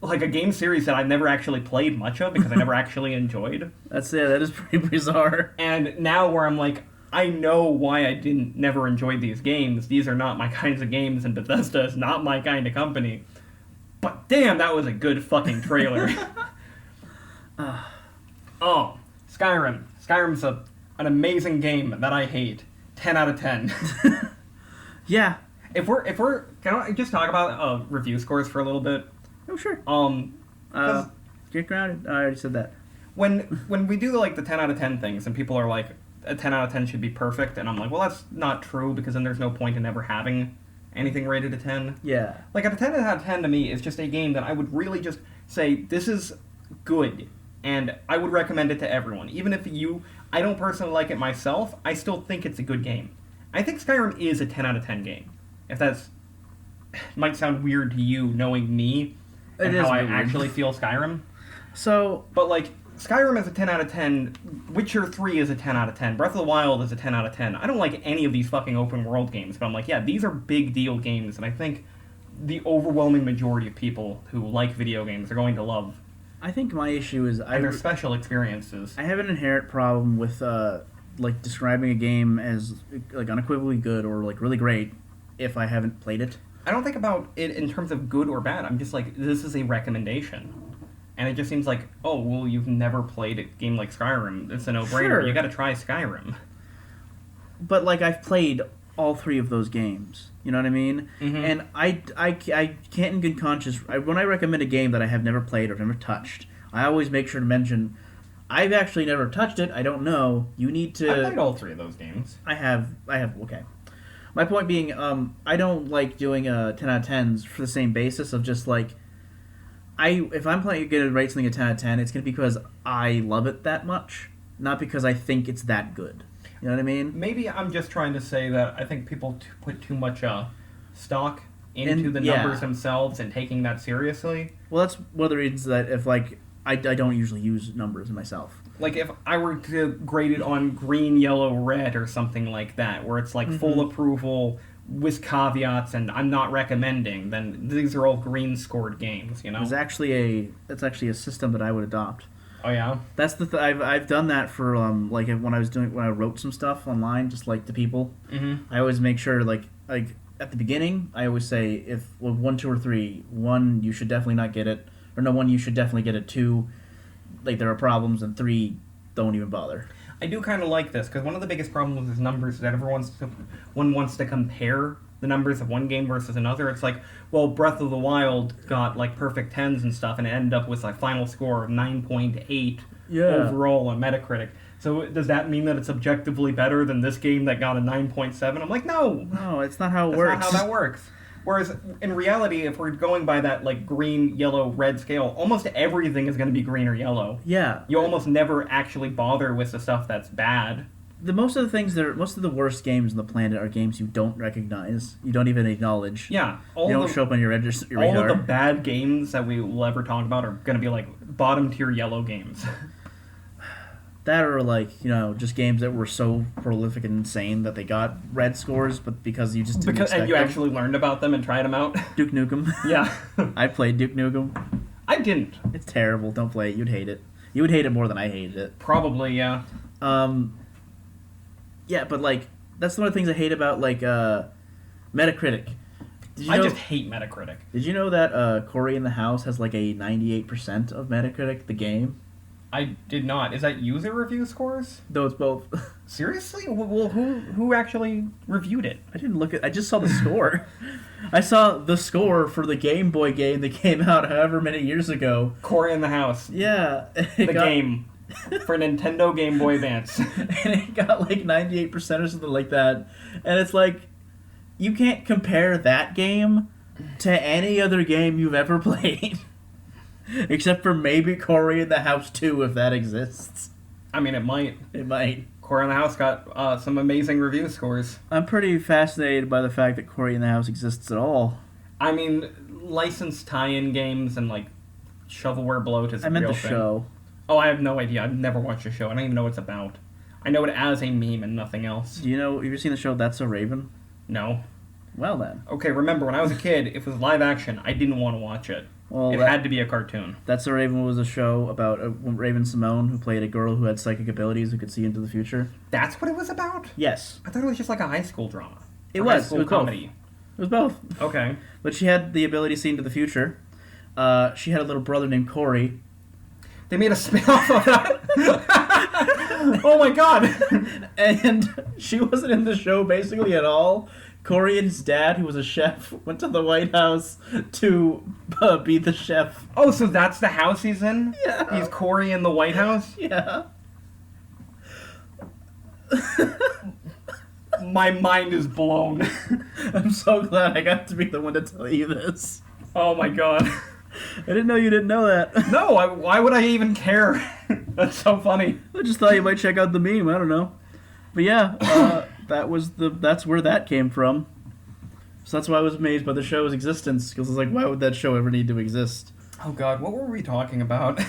like a game series that I've never actually played much of because I never actually enjoyed. That is pretty bizarre. And now where I'm like, I know why I never enjoyed these games. These are not my kinds of games, and Bethesda is not my kind of company. But damn, that was a good fucking trailer. Oh, Skyrim. Skyrim's an amazing game that I hate. 10 out of 10. Yeah. If we're can I just talk about review scores for a little bit? Oh, sure. Get grounded. I already said that. When we do like the 10 out of 10 things and people are like, a 10 out of 10 should be perfect, and I'm like, well, that's not true because then there's no point in ever having anything rated a 10. Yeah. Like a 10 out of 10 to me is just a game that I would really just say, this is good, and I would recommend it to everyone. Even if I don't personally like it myself, I still think it's a good game. I think Skyrim is a 10 out of 10 game. If that's might sound weird to you, knowing me and how I actually feel Skyrim. So, but like Skyrim is a 10 out of 10. Witcher 3 is a 10 out of 10. Breath of the Wild is a 10 out of 10. I don't like any of these fucking open world games, but I'm like, yeah, these are big deal games, and I think the overwhelming majority of people who like video games are going to love. I think my issue is they're special experiences. I have an inherent problem with like describing a game as like unequivocally good or like really great if I haven't played it. I don't think about it in terms of good or bad. I'm just like, this is a recommendation. And it just seems like, oh, well, you've never played a game like Skyrim. It's a no-brainer. Sure. You gotta try Skyrim. But like, I've played all three of those games. You know what I mean? Mm-hmm. And I can't in good conscience, when I recommend a game that I have never played or never touched, I always make sure to mention, I've actually never touched it, I don't know, you need to... I played all three of those games. I have, okay. My point being, I don't like doing 10 out of 10s for the same basis of just like, if I'm going to rate something a 10 out of 10, it's going to be because I love it that much, not because I think it's that good. You know what I mean? Maybe I'm just trying to say that I think people put too much stock into the numbers themselves and taking that seriously. Well, that's one of the reasons that if, like, I don't usually use numbers myself. Like, if I were to grade it on green, yellow, red or something like that, where it's, like, full approval with caveats and I'm not recommending, then these are all green-scored games, you know? That's actually a system that I would adopt. Oh, yeah? That's I've done that for, like, when I wrote some stuff online, just, like, to people. Mm-hmm. I always make sure, like, at the beginning, I always say, 1, 2, or 3, 1, you should definitely not get it, or no, 1, you should definitely get it, 2, like, there are problems, and 3, don't even bother. I do kind of like this, because one of the biggest problems with numbers is that one wants to compare the numbers of one game versus another. It's like, well, Breath of the Wild got, like, perfect 10s and stuff, and it ended up with, like, final score of 9.8 overall on Metacritic. So does that mean that it's objectively better than this game that got a 9.7? I'm like, no! No, it's not how it works. That's not how that works. Whereas, in reality, if we're going by that, like, green, yellow, red scale, almost everything is going to be green or yellow. Yeah. You almost never actually bother with the stuff that's bad. Most of the worst games on the planet are games you don't recognize, you don't even acknowledge. Yeah. They don't show up on your radar. All of the bad games that we will ever talk about are going to be, like, bottom-tier yellow games. That are, like, you know, just games that were so prolific and insane that they got red scores, but because you just didn't expect and you them. actually learned about them and tried them out. Duke Nukem. Yeah. I played Duke Nukem. I didn't. It's terrible. Don't play it. You'd hate it. You would hate it more than I hated it. Probably, yeah. Yeah, but, like, that's one of the things I hate about, like, Metacritic. I just hate Metacritic. Did you know that Cory in the House has, like, a 98% of Metacritic, the game? I did not. Is that user review scores? No, it's both. Seriously? Well, who actually reviewed it? I didn't look at... I just saw the score. I saw the score for the Game Boy game that came out however many years ago. Cory in the House. Yeah. Game. For Nintendo Game Boy Advance. And it got like 98% or something like that. And it's like, you can't compare that game to any other game you've ever played. Except for maybe Cory in the House 2, if that exists. I mean, it might. It might. Cory in the House got some amazing review scores. I'm pretty fascinated by the fact that Cory in the House exists at all. I mean, licensed tie-in games and, like, shovelware bloat is a real thing. I meant the show. Oh, I have no idea. I've never watched the show. I don't even know what it's about. I know it as a meme and nothing else. Do you know, have you seen the show That's a Raven? No. Well then. Okay, remember, when I was a kid, if it was live action, I didn't want to watch it. Well, it had to be a cartoon. That's a Raven was a show about Raven Simone, who played a girl who had psychic abilities who could see into the future. That's what it was about? Yes. I thought it was just like a high school drama. It was. High school comedy. It was both. Okay. But she had the ability to see into the future. She had a little brother named Cory. They made a spin-off of that? Oh my god! And she wasn't in the show basically at all. Cory and his dad, who was a chef, went to the White House to be the chef. Oh, so that's the house he's in? Yeah. He's Cory in the White House? Yeah. My mind is blown. I'm so glad I got to be the one to tell you this. Oh my god. I didn't know you didn't know that. No, why would I even care? That's so funny. I just thought you might check out the meme. I don't know. But yeah, that's where that came from. So that's why I was amazed by the show's existence, because I was like, why would that show ever need to exist? Oh god, what were we talking about?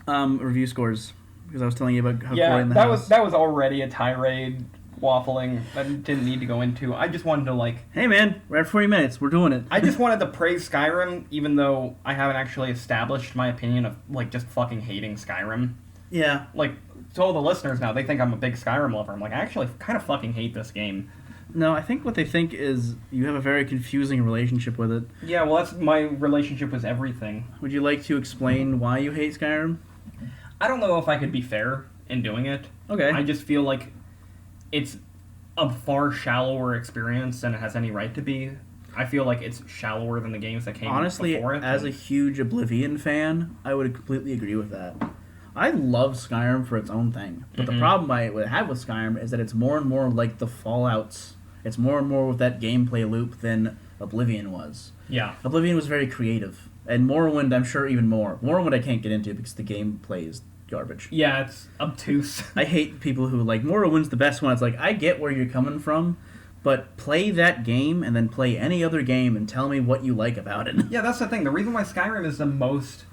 Review scores, because I was telling you about how Cory in the House. that was already a tirade waffling that I didn't need to go into. I just wanted to hey man, we're at 40 minutes, we're doing it. I just wanted to praise Skyrim, even though I haven't actually established my opinion of just fucking hating Skyrim. Yeah. To all the listeners now, they think I'm a big Skyrim lover. I'm like, I actually kind of fucking hate this game. No, I think what they think is you have a very confusing relationship with it. Yeah, well, that's my relationship with everything. Would you like to explain why you hate Skyrim? I don't know if I could be fair in doing it. Okay. I just feel like it's a far shallower experience than it has any right to be. I feel like it's shallower than the games that came Honestly, before it. As a huge Oblivion fan, I would completely agree with that. I love Skyrim for its own thing, but the problem I would have with Skyrim is that it's more and more like the Fallouts. It's more and more with that gameplay loop than Oblivion was. Yeah. Oblivion was very creative, and Morrowind, I'm sure, even more. Morrowind I can't get into because the gameplay is garbage. Yeah, it's obtuse. I hate people who Morrowind's the best one. It's like, I get where you're coming from, but play that game and then play any other game and tell me what you like about it. Yeah, that's the thing. The reason why Skyrim is the most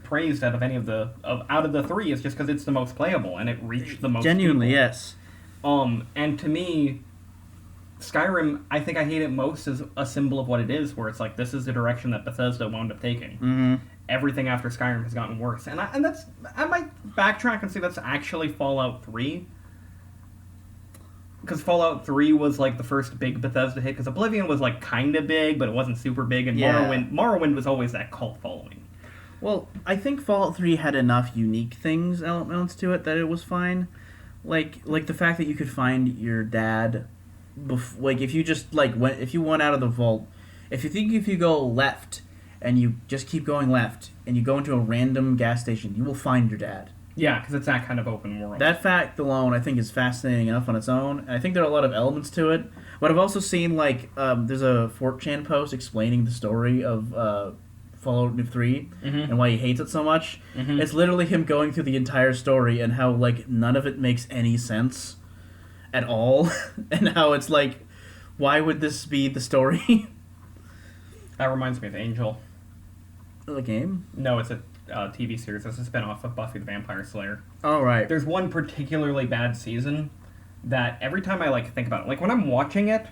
praised out of any of the three is just because it's the most playable and it reached the most Genuinely, people. Yes. And to me, Skyrim, I think I hate it most as a symbol of what it is, where it's like, this is the direction that Bethesda wound up taking. Mm-hmm. Everything after Skyrim has gotten worse. And I might backtrack and say that's actually Fallout 3. Because Fallout 3 was the first big Bethesda hit, because Oblivion was kind of big, but it wasn't super big, and Morrowind was always that cult following. Well, I think Fallout 3 had enough unique elements to it that it was fine. Like the fact that you could find your dad, if you just if you went out of the vault, if you go left and you just keep going left and you go into a random gas station, you will find your dad. Yeah, because it's that kind of open world. That fact alone, I think, is fascinating enough on its own. And I think there are a lot of elements to it. But I've also seen there's a 4chan post explaining the story of Fallout 3 and why he hates it so much. Mm-hmm. It's literally him going through the entire story and how none of it makes any sense at all, and how it's why would this be the story? That reminds me of Angel. The game? No, it's a TV series. It's a spinoff of Buffy the Vampire Slayer. Oh, right. There's one particularly bad season that every time I think about it, when I'm watching it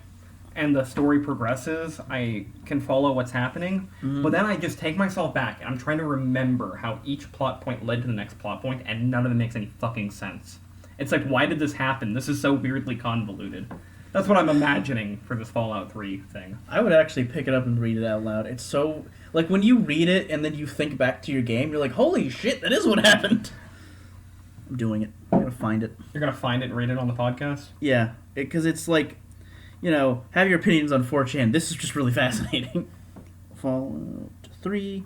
and the story progresses, I can follow what's happening, but then I just take myself back and I'm trying to remember how each plot point led to the next plot point, and none of it makes any fucking sense. It's why did this happen? This is so weirdly convoluted. That's what I'm imagining for this Fallout 3 thing. I would actually pick it up and read it out loud. It's so... when you read it and then you think back to your game, you're like, holy shit, that is what happened. I'm doing it. I'm going to find it. You're going to find it and read it on the podcast? Yeah, because it's have your opinions on 4chan. This is just really fascinating. Fallout 3.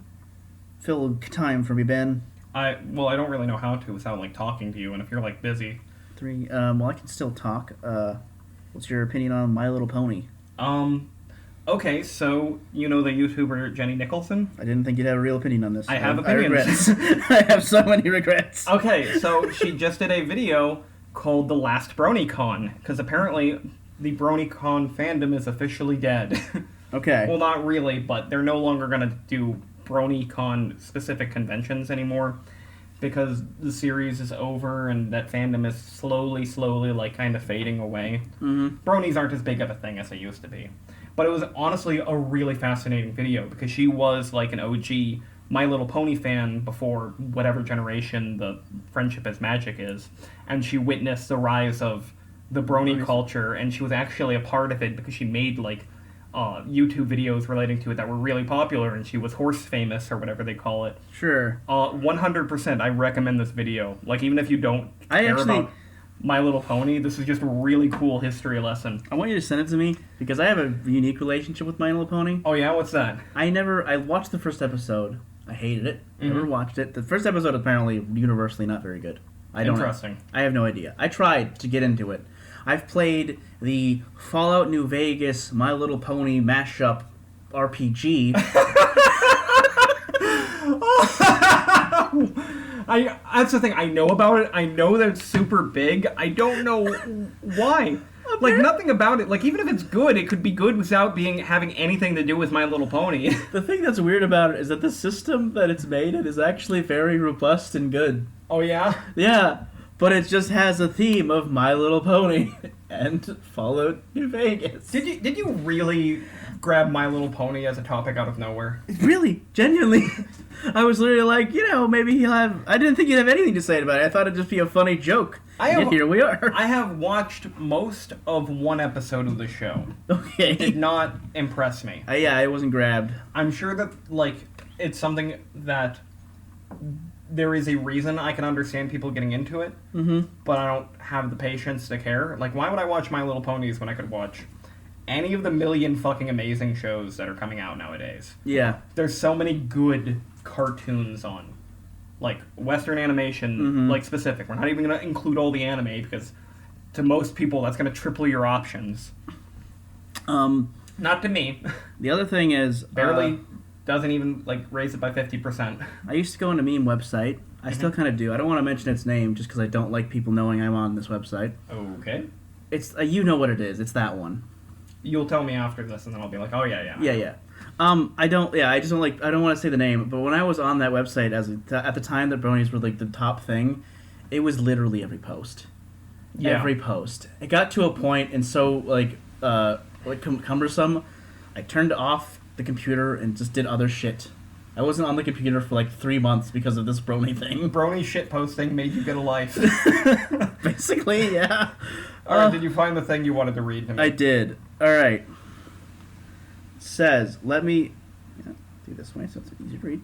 Fill time for me, Ben. I don't really know how to without talking to you, and if you're busy. 3. Well, I can still talk. What's your opinion on My Little Pony? Okay, so you know the YouTuber Jenny Nicholson? I didn't think you'd have a real opinion on this. I have opinions. I regrets. I have so many regrets. Okay, so she just did a video called The Last BronyCon, because apparently the BronyCon fandom is officially dead. Okay. Well, not really, but they're no longer going to do BronyCon specific conventions anymore, because the series is over and that fandom is slowly, like, kind of fading away. Mm-hmm. Bronies aren't as big of a thing as they used to be. But it was honestly a really fascinating video, because she was, like, an OG My Little Pony fan before whatever generation the Friendship is Magic is, and she witnessed the rise of the brony culture, and she was actually a part of it because she made, like, YouTube videos relating to it that were really popular, and she was horse famous, or whatever they call it. Sure. 100% I recommend this video. Like, even if you don't care about My Little Pony, this is just a really cool history lesson. I want you to send it to me, because I have a unique relationship with My Little Pony. Oh yeah? What's that? I watched the first episode. I hated it. Never watched it. The first episode apparently universally not very good. Interesting. I have no idea. I tried to get into it. I've played the Fallout New Vegas My Little Pony mashup RPG. That's the thing. I know about it. I know that it's super big. I don't know why. Like, nothing about it. Like, even if it's good, it could be good without having anything to do with My Little Pony. The thing that's weird about it is that the system that it's made in is actually very robust and good. Oh, yeah? Yeah, but it just has a theme of My Little Pony and Fallout New Vegas. Did you really grab My Little Pony as a topic out of nowhere? Really? Genuinely? I was literally like, maybe he'll have... I didn't think he'd have anything to say about it. I thought it'd just be a funny joke. Yet here we are. I have watched most of one episode of the show. Okay. It did not impress me. Yeah, I wasn't grabbed. I'm sure that, like, it's something that there is a reason I can understand people getting into it, but I don't have the patience to care. Like, why would I watch My Little Ponies when I could watch any of the million fucking amazing shows that are coming out nowadays? Yeah. There's so many good cartoons on, like, Western animation, like, specific. We're not even going to include all the anime, because to most people that's going to triple your options. Not to me. The other thing is... Barely doesn't even, like, raise it by 50%. I used to go on a meme website. I still kind of do. I don't want to mention its name just because I don't like people knowing I'm on this website. Okay. It's you know what it is. It's that one. You'll tell me after this, and then I'll be like, oh, yeah. Yeah. I don't want to say the name, but when I was on that website at the time that bronies were, like, the top thing, it was literally every post. Yeah. Every post. It got to a point, and so, like cumbersome, I turned off the computer and just did other shit. I wasn't on the computer for, like, 3 months because of this brony thing. Brony shit posting made you get a life. Basically, yeah. Alright, did you find the thing you wanted to read to me? I did. Alright. Says, let me... do this way so it's easy to read.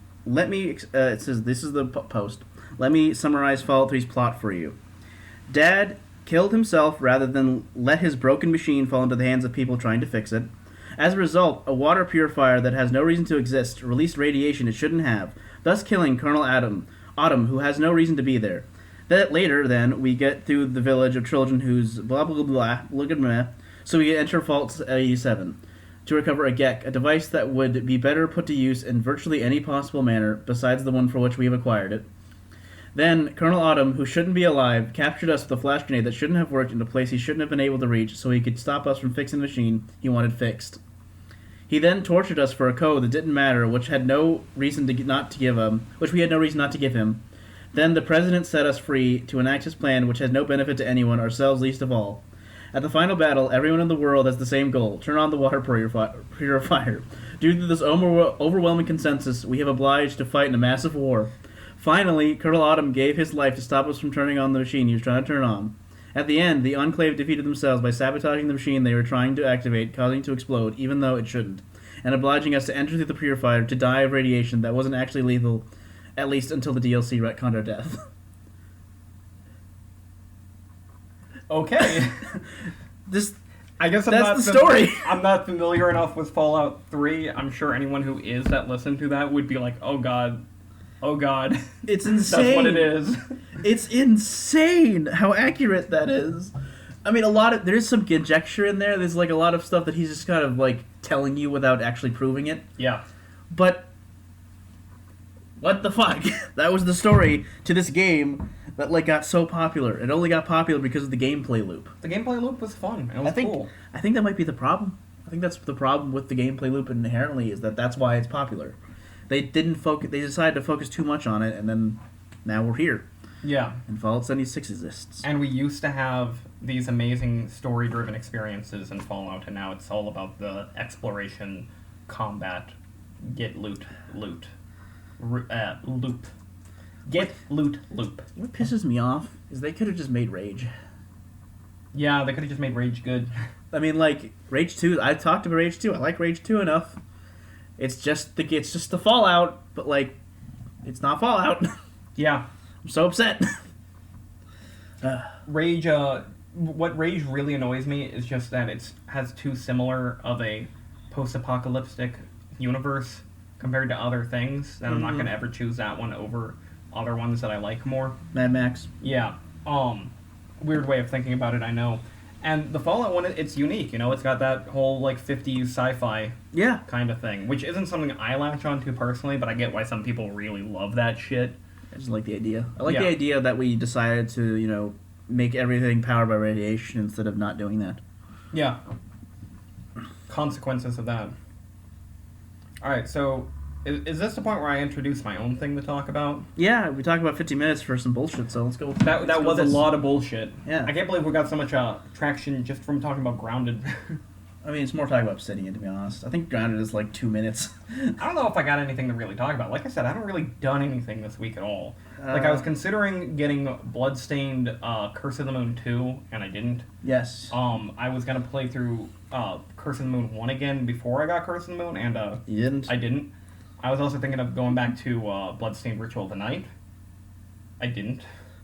It says, this is the post. Let me summarize Fallout 3's plot for you. Dad killed himself rather than let his broken machine fall into the hands of people trying to fix it. As a result, a water purifier that has no reason to exist released radiation it shouldn't have, thus killing Colonel Autumn, who has no reason to be there. Later, then, we get through the village of children whose blah blah blah, look at me, so we enter Vault 87 to recover a GEC, a device that would be better put to use in virtually any possible manner besides the one for which we have acquired it. Then, Colonel Autumn, who shouldn't be alive, captured us with a flash grenade that shouldn't have worked in a place he shouldn't have been able to reach so he could stop us from fixing the machine he wanted fixed. He then tortured us for a code that didn't matter, which we had no reason not to give him. Then the president set us free to enact his plan, which has no benefit to anyone, ourselves least of all. At the final battle, everyone in the world has the same goal: turn on the water purifier. Due to this overwhelming consensus, we have obliged to fight in a massive war. Finally, Colonel Autumn gave his life to stop us from turning on the machine he was trying to turn on. At the end, the Enclave defeated themselves by sabotaging the machine they were trying to activate, causing it to explode, even though it shouldn't, and obliging us to enter through the purifier to die of radiation that wasn't actually lethal, at least until the DLC retconned our death. Okay. I guess that's the story. I'm not familiar enough with Fallout 3. I'm sure anyone who is that listened to that would be like, oh god. It's insane. That's what it is. It's insane how accurate that is. I mean, there's some conjecture in there. There's, like, a lot of stuff that he's just kind of, like, telling you without actually proving it. Yeah. But what the fuck? That was the story to this game that like got so popular. It only got popular because of the gameplay loop. The gameplay loop was fun. It was cool. I think that might be the problem. I think that's the problem with the gameplay loop inherently is that's why it's popular. They didn't focus. They decided to focus too much on it, and then now we're here. Yeah. And Fallout 76 exists. And we used to have these amazing story-driven experiences in Fallout, and now it's all about the exploration, combat, get loot. Loop. Get loot loop. What pisses me off is they could have just made Rage. Yeah, they could have just made Rage good. I mean, like, Rage 2, I talked about Rage 2. I like Rage 2 enough. It's just the Fallout, but, like, it's not Fallout. Yeah. I'm so upset. Rage, what Rage really annoys me is just that it has too similar of a post-apocalyptic universe compared to other things, that I'm not going to ever choose that one over other ones that I like more. Mad Max. Yeah. Weird way of thinking about it, I know. And the Fallout one, it's unique, you know? It's got that whole, like, 50s sci-fi kind of thing, which isn't something I latch onto personally, but I get why some people really love that shit. I just like the idea. I like the idea that we decided to, you know, make everything powered by radiation instead of not doing that. Yeah. Consequences of that. Alright, so is this the point where I introduce my own thing to talk about? Yeah, we talked about 50 minutes for some bullshit, so let's go. That was a lot of bullshit. Yeah. I can't believe we got so much traction just from talking about Grounded. I mean, it's more talking about Obsidian, to be honest. I think Grounded is like 2 minutes. I don't know if I got anything to really talk about. Like I said, I haven't really done anything this week at all. Like, I was considering getting Bloodstained Curse of the Moon 2, and I didn't. Yes. I was going to play through Curse of the Moon 1 again before I got Curse of the Moon, and you didn't? I didn't. I was also thinking of going back to Bloodstained Ritual of the Night. I didn't.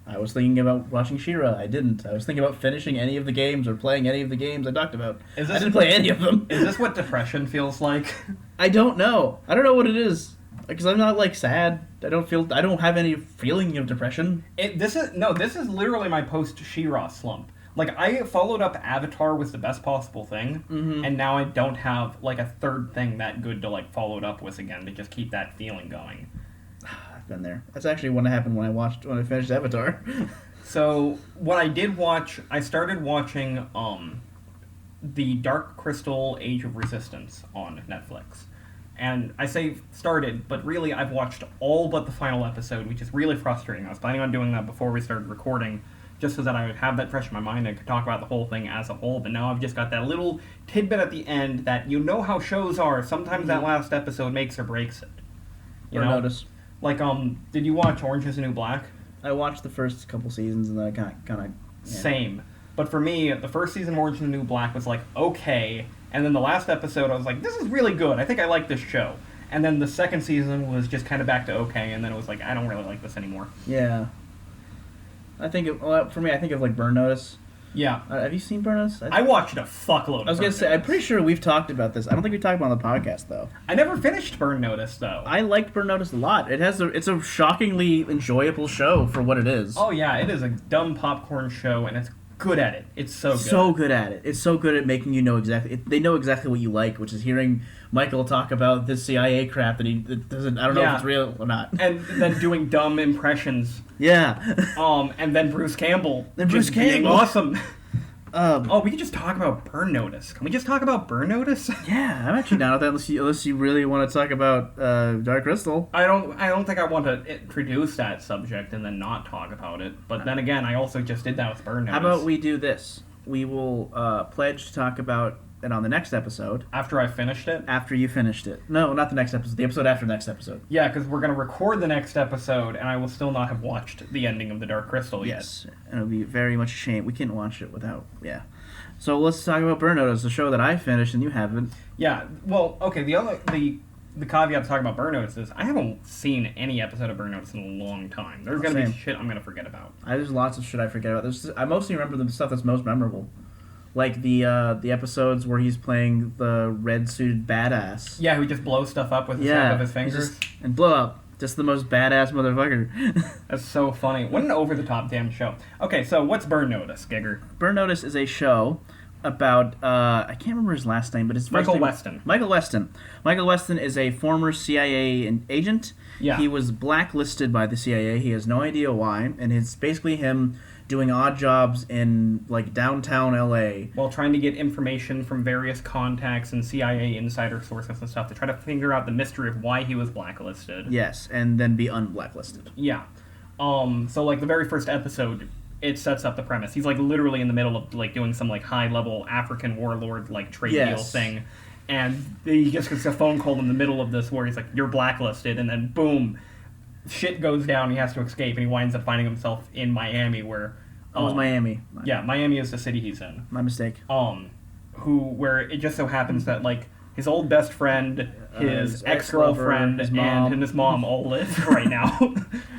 I was thinking about watching She-Ra. I didn't. I was thinking about finishing any of the games or playing any of the games I talked about. I didn't play any of them. Is this what depression feels like? I don't know. I don't know what it is. Because I'm not, like, sad. I don't have any feeling of depression. This is literally my post-She-Ra slump. Like, I followed up Avatar was the best possible thing, and now I don't have, like, a third thing that good to, like, follow it up with again to just keep that feeling going. I've been there. That's actually what happened when I finished Avatar. So, what I did watch, I started watching, the Dark Crystal Age of Resistance on Netflix. And I say started, but really I've watched all but the final episode, which is really frustrating. I was planning on doing that before we started recording, just so that I would have that fresh in my mind and could talk about the whole thing as a whole. But now I've just got that little tidbit at the end that you know how shows are. Sometimes that last episode makes or breaks it. You know? Notice. Like, did you watch Orange is the New Black? I watched the first couple seasons and then I kind of. Yeah. Same. But for me, the first season of Orange is the New Black was like, okay. And then the last episode, I was like, this is really good. I think I like this show. And then the second season was just kind of back to okay. And then it was like, I don't really like this anymore. Yeah. For me, I think of like Burn Notice. Yeah. Have you seen Burn Notice? I watched a fuckload of I was going to say, I'm pretty sure we've talked about this. I don't think we talked about it on the podcast, though. I never finished Burn Notice, though. I liked Burn Notice a lot. It's a shockingly enjoyable show for what it is. Oh, yeah. It is a dumb popcorn show, and it's good at it. It's so good. So good at it. It's so good at making you know exactly... they know exactly what you like, which is hearing Michael talk about this CIA crap that doesn't... I don't know if it's real or not. And then doing dumb impressions. Yeah. And then Bruce Campbell. Being awesome. We can just talk about Burn Notice. Can we just talk about Burn Notice? Yeah, I'm actually down with that unless you really want to talk about Dark Crystal. I don't think I want to introduce that subject and then not talk about it. But then again, I also just did that with Burn Notice. How about we do this? We will pledge to talk about it on the next episode. After I finished it? After you finished it. No, not the next episode. The episode after the next episode. Yeah, because we're going to record the next episode, and I will still not have watched the ending of The Dark Crystal yet. Yes, and it'll be very much a shame. We can't watch it without... Yeah. So let's talk about Burn Notice, the show that I finished and you haven't. Yeah, well, okay, the caveat to talking about Burn Notice is I haven't seen any episode of Burn Notice in a long time. There's going to be shit I'm going to forget about. There's lots of shit I forget about. I mostly remember the stuff that's most memorable. Like the episodes where he's playing the red-suited badass. Yeah, who just blows stuff up with the snap of his fingers. And blow up. Just the most badass motherfucker. That's so funny. What an over-the-top damn show. Okay, so what's Burn Notice, Gigger? Burn Notice is a show about I can't remember his last name, but his first Michael name, Weston. Michael Weston. Michael Weston is a former CIA agent. Yeah. He was blacklisted by the CIA. He has no idea why, and it's basically him doing odd jobs in like downtown LA while trying to get information from various contacts and CIA insider sources and stuff to try to figure out the mystery of why he was blacklisted. Yes, and then be unblacklisted. Yeah. So like the very first episode, it sets up the premise. He's like literally in the middle of like doing some like high level African warlord like trade deal thing, and he just gets a phone call in the middle of this where he's like, "You're blacklisted," and then boom, shit goes down. He has to escape, and he winds up finding himself in Miami, where Miami. Yeah, Miami is the city he's in. My mistake. Where it just so happens that like his old best friend, his ex-girlfriend, and his mom all live right now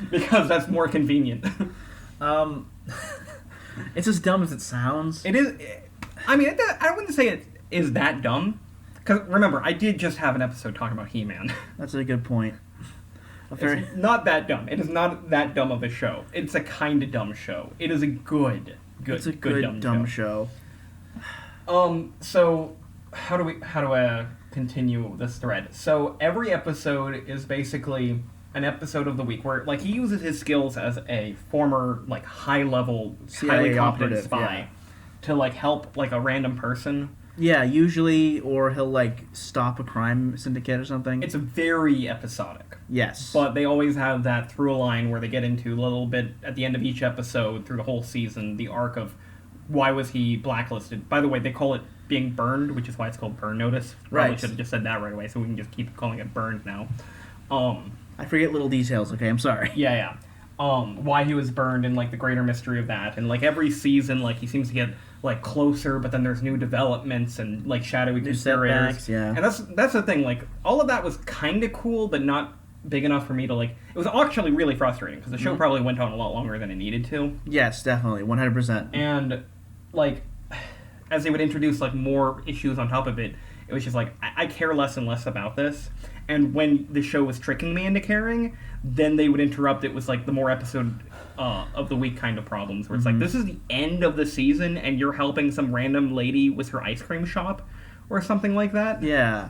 because that's more convenient. It's as dumb as it sounds. It is. I mean, I wouldn't say it is that dumb. Because remember, I did just have an episode talking about He-Man. That's a good point. It's not that dumb. It is not that dumb of a show. It's a kind of dumb show. It is a good dumb show. So how do I continue this thread? So every episode is basically an episode of the week where like he uses his skills as a former like high level, highly competent spy to like help like a random person. Yeah, usually, or he'll like stop a crime syndicate or something. It's very episodic. Yes. But they always have that through line where they get into a little bit at the end of each episode through the whole season, the arc of why was he blacklisted. By the way, they call it being burned, which is why it's called burn notice. Probably should have just said that right away, so we can just keep calling it burned now. I forget little details, okay? I'm sorry. Yeah. Why he was burned and like the greater mystery of that. And like every season, like he seems to get like closer, but then there's new developments and like shadowy conspirators. Yeah. And that's the thing, like all of that was kind of cool, but not big enough for me to like. It was actually really frustrating because the show probably went on a lot longer than it needed to. Yes, definitely, 100%. And like as they would introduce like more issues on top of it, it was just like I care less and less about this. And when the show was tricking me into caring, then they would interrupt it with like the more episode of the week kind of problems where it's like, this is the end of the season and you're helping some random lady with her ice cream shop or something like that. Yeah.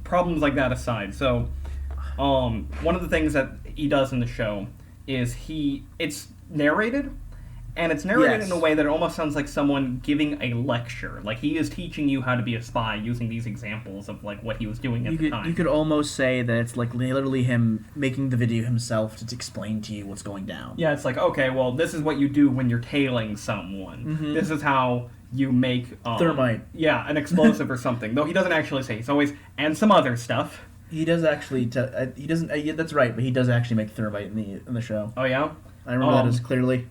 Problems like that aside, so one of the things that he does in the show is it's narrated, and it's narrated in a way that it almost sounds like someone giving a lecture. Like he is teaching you how to be a spy using these examples of like what he was doing at the time. You could almost say that it's like literally him making the video himself to explain to you what's going down. Yeah, it's like, okay, well, this is what you do when you're tailing someone. Mm-hmm. This is how you make thermite. Yeah, an explosive or something. Though he doesn't actually say. He's always and some other stuff. He does actually. He doesn't. Yeah, that's right. But he does actually make thermite in the show. Oh yeah, I remember that as clearly.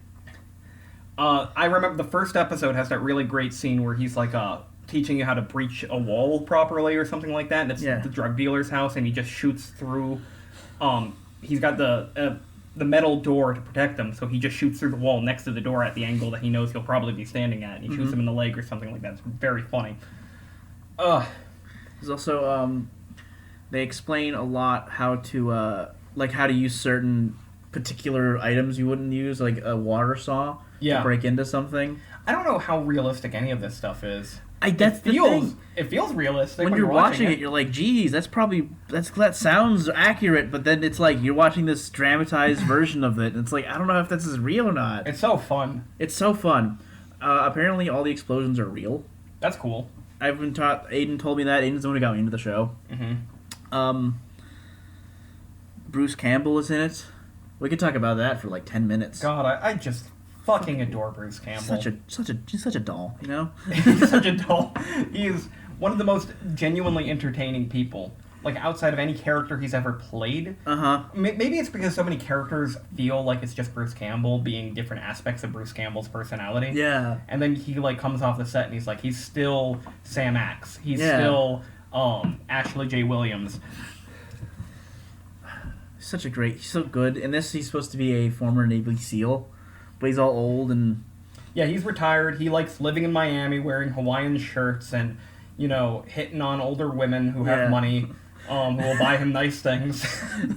I remember the first episode has that really great scene where he's like teaching you how to breach a wall properly or something like that, and it's the drug dealer's house, and he just shoots through. He's got the metal door to protect him, so he just shoots through the wall next to the door at the angle that he knows he'll probably be standing at, and he shoots him in the leg or something like that. It's very funny. There's also they explain a lot how to how to use certain particular items you wouldn't use, like a water saw to break into something. I don't know how realistic any of this stuff is. That's the thing. It feels realistic when you're watching it. You're like, geez, that sounds accurate, but then it's like you're watching this dramatized version of it, and it's like, I don't know if this is real or not. It's so fun. Apparently all the explosions are real. That's cool. I've been taught. Aiden told me that. Aiden's the one who got me into the show. Mm-hmm. Bruce Campbell is in it. We could talk about that for like 10 minutes. God, I just fucking adore Bruce Campbell. He's such a doll, you know? He's such a doll. He is one of the most genuinely entertaining people, like outside of any character he's ever played. Maybe it's because so many characters feel like it's just Bruce Campbell being different aspects of Bruce Campbell's personality. Yeah. And then he like comes off the set and he's like, he's still Sam Axe. He's still Ashley J. Williams. He's so good. In this, he's supposed to be a former Navy SEAL, but he's all old and... Yeah, he's retired. He likes living in Miami, wearing Hawaiian shirts and, hitting on older women who have money, who will buy him nice things.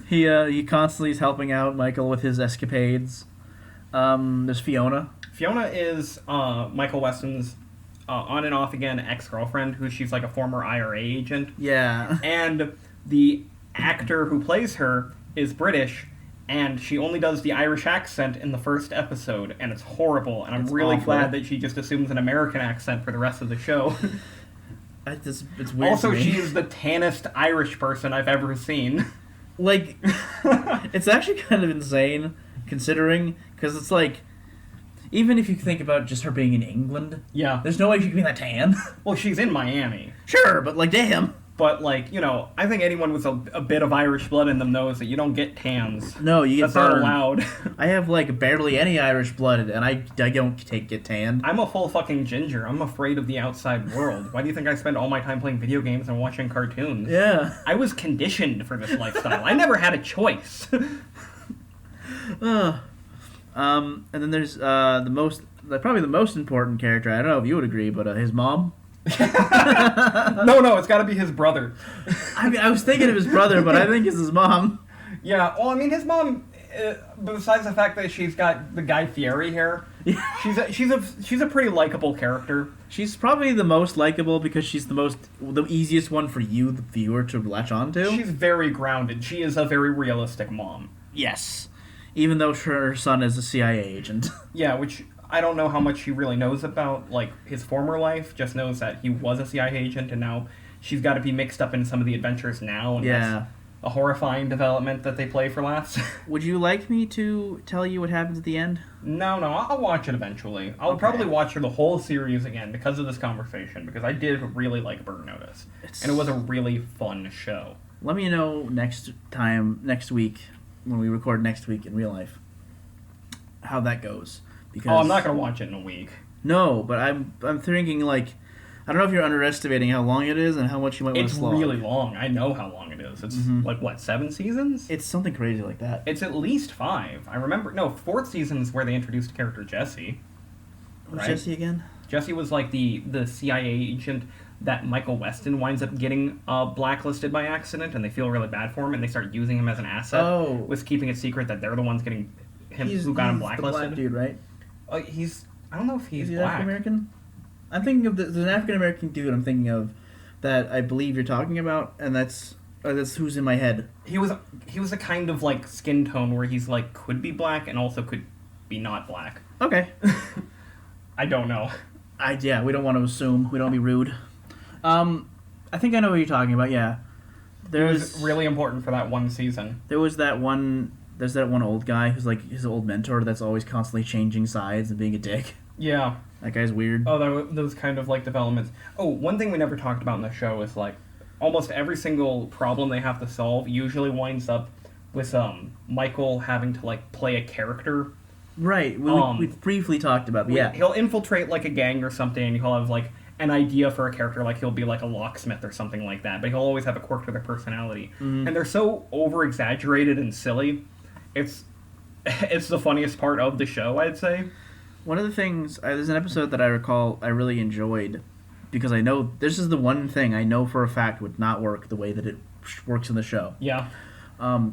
He constantly is helping out Michael with his escapades. There's Fiona. Fiona is Michael Weston's on and off again ex-girlfriend, who she's like a former IRA agent. Yeah. And the actor who plays her is British, and she only does the Irish accent in the first episode, and it's horrible, and I'm really glad that she just assumes an American accent for the rest of the show. It's weird. Also, she is the tannest Irish person I've ever seen. Like, it's actually kind of insane, considering, because it's like, even if you think about just her being in England, yeah, there's no way she could be that tan. Well, she's in Miami. Sure, but like, damn. But, like, you know, I think anyone with a bit of Irish blood in them knows that you don't get tans. No, you get That's burned. not allowed. I have, like, barely any Irish blood, and I don't get tanned. I'm a full fucking ginger. I'm afraid of the outside world. Why do you think I spend all my time playing video games and watching cartoons? Yeah. I was conditioned for this lifestyle. I never had a choice. And then there's probably the most important character. I don't know if you would agree, but his mom. No, it's got to be his brother. I mean, I was thinking of his brother, but I think it's his mom. Yeah, well, I mean, his mom, besides the fact that she's got the Guy Fieri hair, she's a pretty likable character. She's probably the most likable because she's the easiest one for you, the viewer, to latch onto. She's very grounded. She is a very realistic mom. Yes. Even though her son is a CIA agent. Yeah, which I don't know how much she really knows about, like, his former life. Just knows that he was a CIA agent, and now she's got to be mixed up in some of the adventures now. And that's a horrifying development that they play for laughs. Would you like me to tell you what happens at the end? No, I'll watch it eventually. I'll probably watch through the whole series again because of this conversation, because I did really like Burn Notice. And it was a really fun show. Let me know next week, when we record next week in real life, how that goes. Because I'm not going to watch it in a week. No, but I'm thinking, like, I don't know if you're underestimating how long it is and how much you might want to slog. It's really long. I know how long it is. It's like, what, 7 seasons? It's something crazy like that. It's at least 5. I remember, 4th season is where they introduced the character Jesse. Who's Jesse again? Jesse was like the CIA agent that Michael Weston winds up getting blacklisted by accident, and they feel really bad for him, and they start using him as an asset with keeping it secret that they're the ones getting him who got him blacklisted. The black dude, right? I don't know if he's black. African American? I'm thinking of there's an African American dude I'm thinking of that I believe you're talking about, and that's who's in my head. He was a kind of like skin tone where he's like could be black and also could be not black. Okay. I don't know. We don't want to assume. We don't want to be rude. I think I know what you're talking about. Yeah. It was really important for that one season. There's that one old guy who's like his old mentor that's always constantly changing sides and being a dick. Yeah. That guy's weird. Oh, those kind of like developments. Oh, one thing we never talked about in the show is like almost every single problem they have to solve usually winds up with Michael having to like play a character. Right. We've briefly talked about that. He'll infiltrate like a gang or something, and he'll have like an idea for a character, like he'll be like a locksmith or something like that, but he'll always have a quirk to their personality. Mm-hmm. And they're so over-exaggerated and silly. It's the funniest part of the show, I'd say. One of the things, there's an episode that I recall I really enjoyed, because I know this is the one thing I know for a fact would not work the way that it works in the show. Yeah.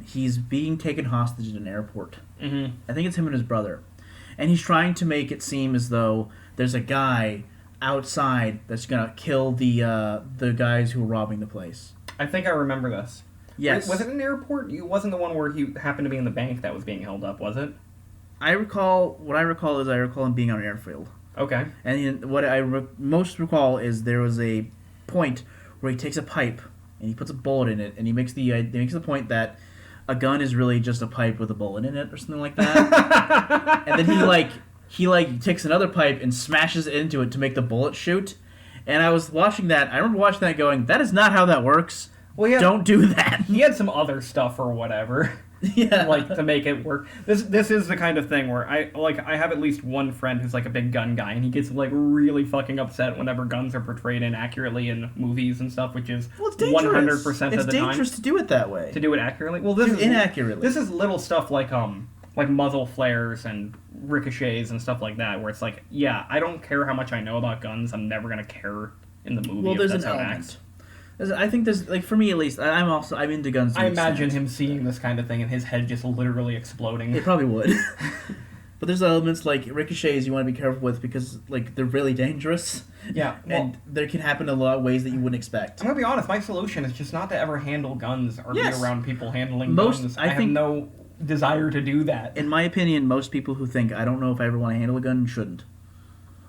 He's being taken hostage at an airport. Mm-hmm. I think it's him and his brother. And he's trying to make it seem as though there's a guy outside that's going to kill the guys who were robbing the place. I think I remember this. Yes. Was it an airport? It wasn't the one where he happened to be in the bank that was being held up, was it? I recall him being on an airfield. Okay. And what I most recall is there was a point where he takes a pipe and he puts a bullet in it, and he makes the point that a gun is really just a pipe with a bullet in it or something like that. And then he takes another pipe and smashes it into it to make the bullet shoot. And I was watching that. I remember watching that going, that is not how that works. Well, yeah, don't do that. He had some other stuff or whatever. Yeah. Like, to make it work. This is the kind of thing where I have at least one friend who's like a big gun guy, and he gets like really fucking upset whenever guns are portrayed inaccurately in movies and stuff, which is 100% of the time. It's dangerous to do it that way. To do it accurately? Well, this is inaccurately. This is little stuff like muzzle flares and ricochets and stuff like that, where it's like, yeah, I don't care how much I know about guns, I'm never gonna care in the movie. Well, there's an element. I think there's, like, for me at least, I'm into guns. I imagine him seeing this kind of thing and his head just literally exploding. It probably would. But there's elements like ricochets you want to be careful with because like they're really dangerous. Yeah, well, and there can happen in a lot of ways that you wouldn't expect. I'm gonna be honest. My solution is just not to ever handle guns or be around people handling guns. I have no desire to do that. In my opinion, most people who think I don't know if I ever want to handle a gun shouldn't.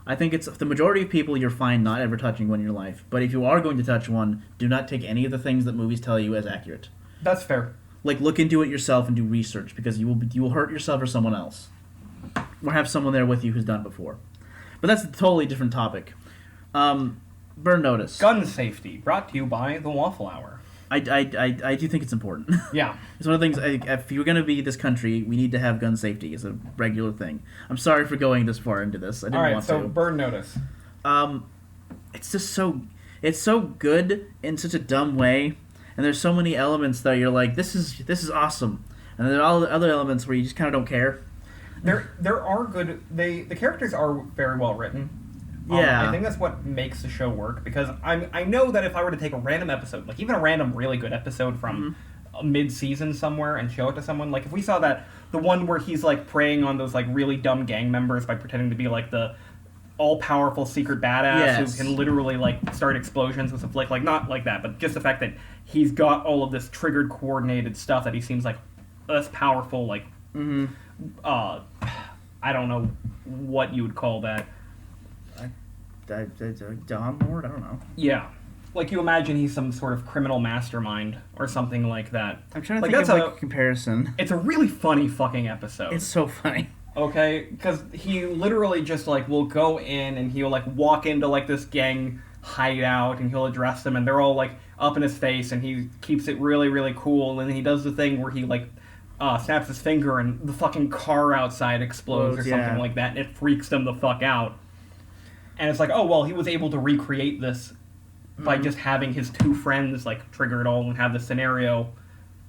I think it's the majority of people you're fine not ever touching one in your life. But if you are going to touch one, do not take any of the things that movies tell you as accurate. That's fair. Like look into it yourself and do research because you will hurt yourself or someone else. Or have someone there with you who's done it before. But that's a totally different topic. Burn notice. Gun safety, brought to you by the Waffle Hour. I do think it's important. Yeah. It's one of the things, if you're going to be this country, we need to have gun safety as a regular thing. I'm sorry for going this far into this. I didn't want to. All right, so burn notice. It's just it's so good in such a dumb way, and there's so many elements that you're like, this is awesome. And there are all the other elements where you just kind of don't care. There are good. The characters are very well written. Yeah. I think that's what makes the show work because I know that if I were to take a random episode, like even a random really good episode from a mid-season somewhere and show it to someone, like if we saw that the one where he's like preying on those like really dumb gang members by pretending to be like the all-powerful secret badass who can literally like start explosions with a flick, like not like that, but just the fact that he's got all of this triggered coordinated stuff that he seems like less powerful, like I don't know what you would call that. Dawn Lord? I don't know. Yeah. Like you imagine he's some sort of criminal mastermind or something like that. I'm trying to think of a comparison. It's a really funny fucking episode. It's so funny. Okay? Because he literally just like will go in and he'll like walk into like this gang hideout and he'll address them and they're all like up in his face and he keeps it really, really cool and he does the thing where he like snaps his finger and the fucking car outside explodes or something like that and it freaks them the fuck out. And it's like, oh, well, he was able to recreate this by just having his two friends, like, trigger it all and have the scenario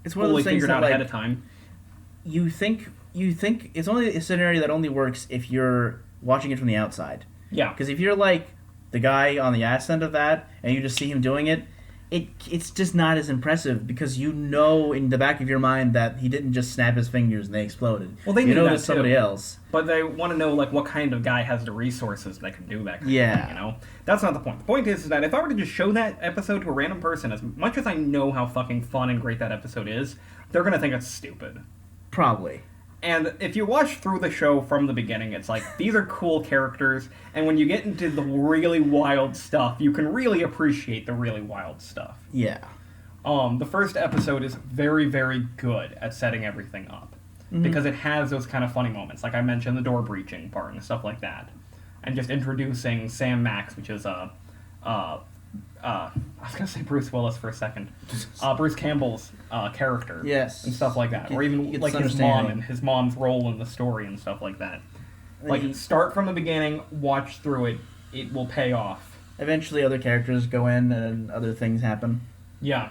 fully figured out ahead of time. You think it's only a scenario that only works if you're watching it from the outside. Yeah. Because if you're, like, the guy on the ass end of that, and you just see him doing it, it's just not as impressive because you know in the back of your mind that he didn't just snap his fingers and they exploded. Well, they knew that somebody else. But they want to know like what kind of guy has the resources that can do that kind of thing, you know? That's not the point. The point is that if I were to just show that episode to a random person, as much as I know how fucking fun and great that episode is, they're going to think it's stupid. Probably. And if you watch through the show from the beginning, it's like, these are cool characters, and when you get into the really wild stuff, you can really appreciate the really wild stuff. Yeah. The first episode is very, very good at setting everything up. Because it has those kind of funny moments. Like I mentioned, the door breaching part and stuff like that. And just introducing Sam Max, which is I was going to say Bruce Willis for a second. Bruce Campbell's character. Yes. And stuff like that. Or even like his mom and his mom's role in the story and stuff like that. Like, start from the beginning, watch through it. It will pay off. Eventually other characters go in and other things happen. Yeah.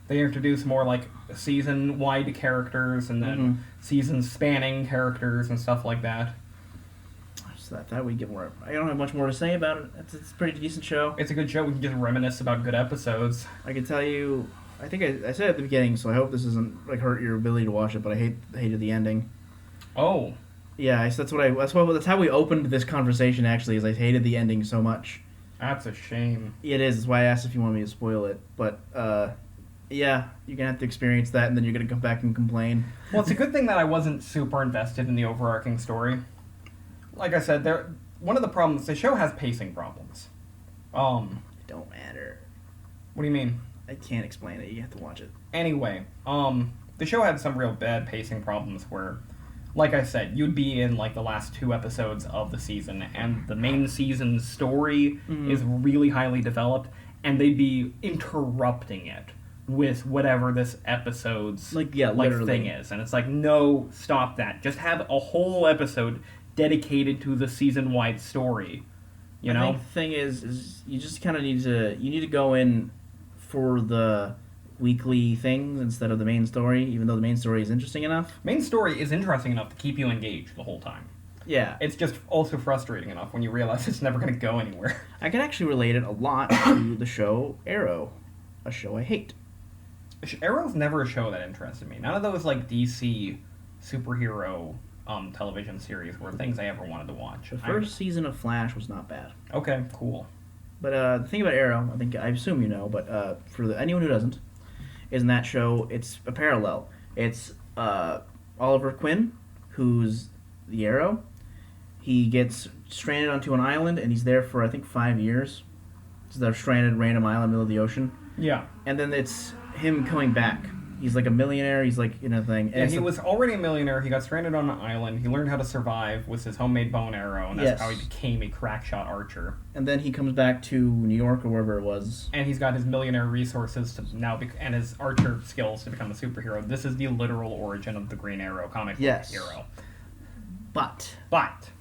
They introduce more, like, season-wide characters and then season-spanning characters and stuff like that. So that we get more. I don't have much more to say about it. It's a pretty decent show. It's a good show. We can just reminisce about good episodes. I can tell you, I think I said at the beginning, so I hope this doesn't like hurt your ability to watch it, but I hated the ending. Oh. Yeah, that's how we opened this conversation, actually, is I hated the ending so much. That's a shame. It is. That's why I asked if you want me to spoil it. But, yeah, you're going to have to experience that, and then you're going to come back and complain. Well, it's a good thing that I wasn't super invested in the overarching story. Like I said, one of the problems, the show has pacing problems. It don't matter. What do you mean? I can't explain it. You have to watch it. Anyway, the show had some real bad pacing problems where, like I said, you'd be in like the last 2 episodes of the season, and the main season story is really highly developed, and they'd be interrupting it with whatever this episode's thing is. And it's like, no, stop that. Just have a whole episode dedicated to the season-wide story. You know? I think the thing is you just kind of need to go in for the weekly things instead of the main story, even though the main story is interesting enough. Main story is interesting enough to keep you engaged the whole time. Yeah. It's just also frustrating enough when you realize it's never going to go anywhere. I can actually relate it a lot to the show Arrow, a show I hate. Arrow's never a show that interested me. None of those like DC superhero television series were things I ever wanted to watch. The first season of Flash was not bad. Okay, cool. But the thing about Arrow, I assume you know, but for anyone who doesn't, is in that show, it's a parallel. It's Oliver Quinn, who's the Arrow. He gets stranded onto an island, and he's there for, I think, 5 years. So they're stranded, random island, middle of the ocean. Yeah. And then it's him coming back. He's like a millionaire. He's like in a thing. And he was already a millionaire. He got stranded on an island. He learned how to survive with his homemade bow and arrow, and that's how he became a crack shot archer. And then he comes back to New York or wherever it was. And he's got his millionaire resources to now and his archer skills to become a superhero. This is the literal origin of the Green Arrow comic book hero. But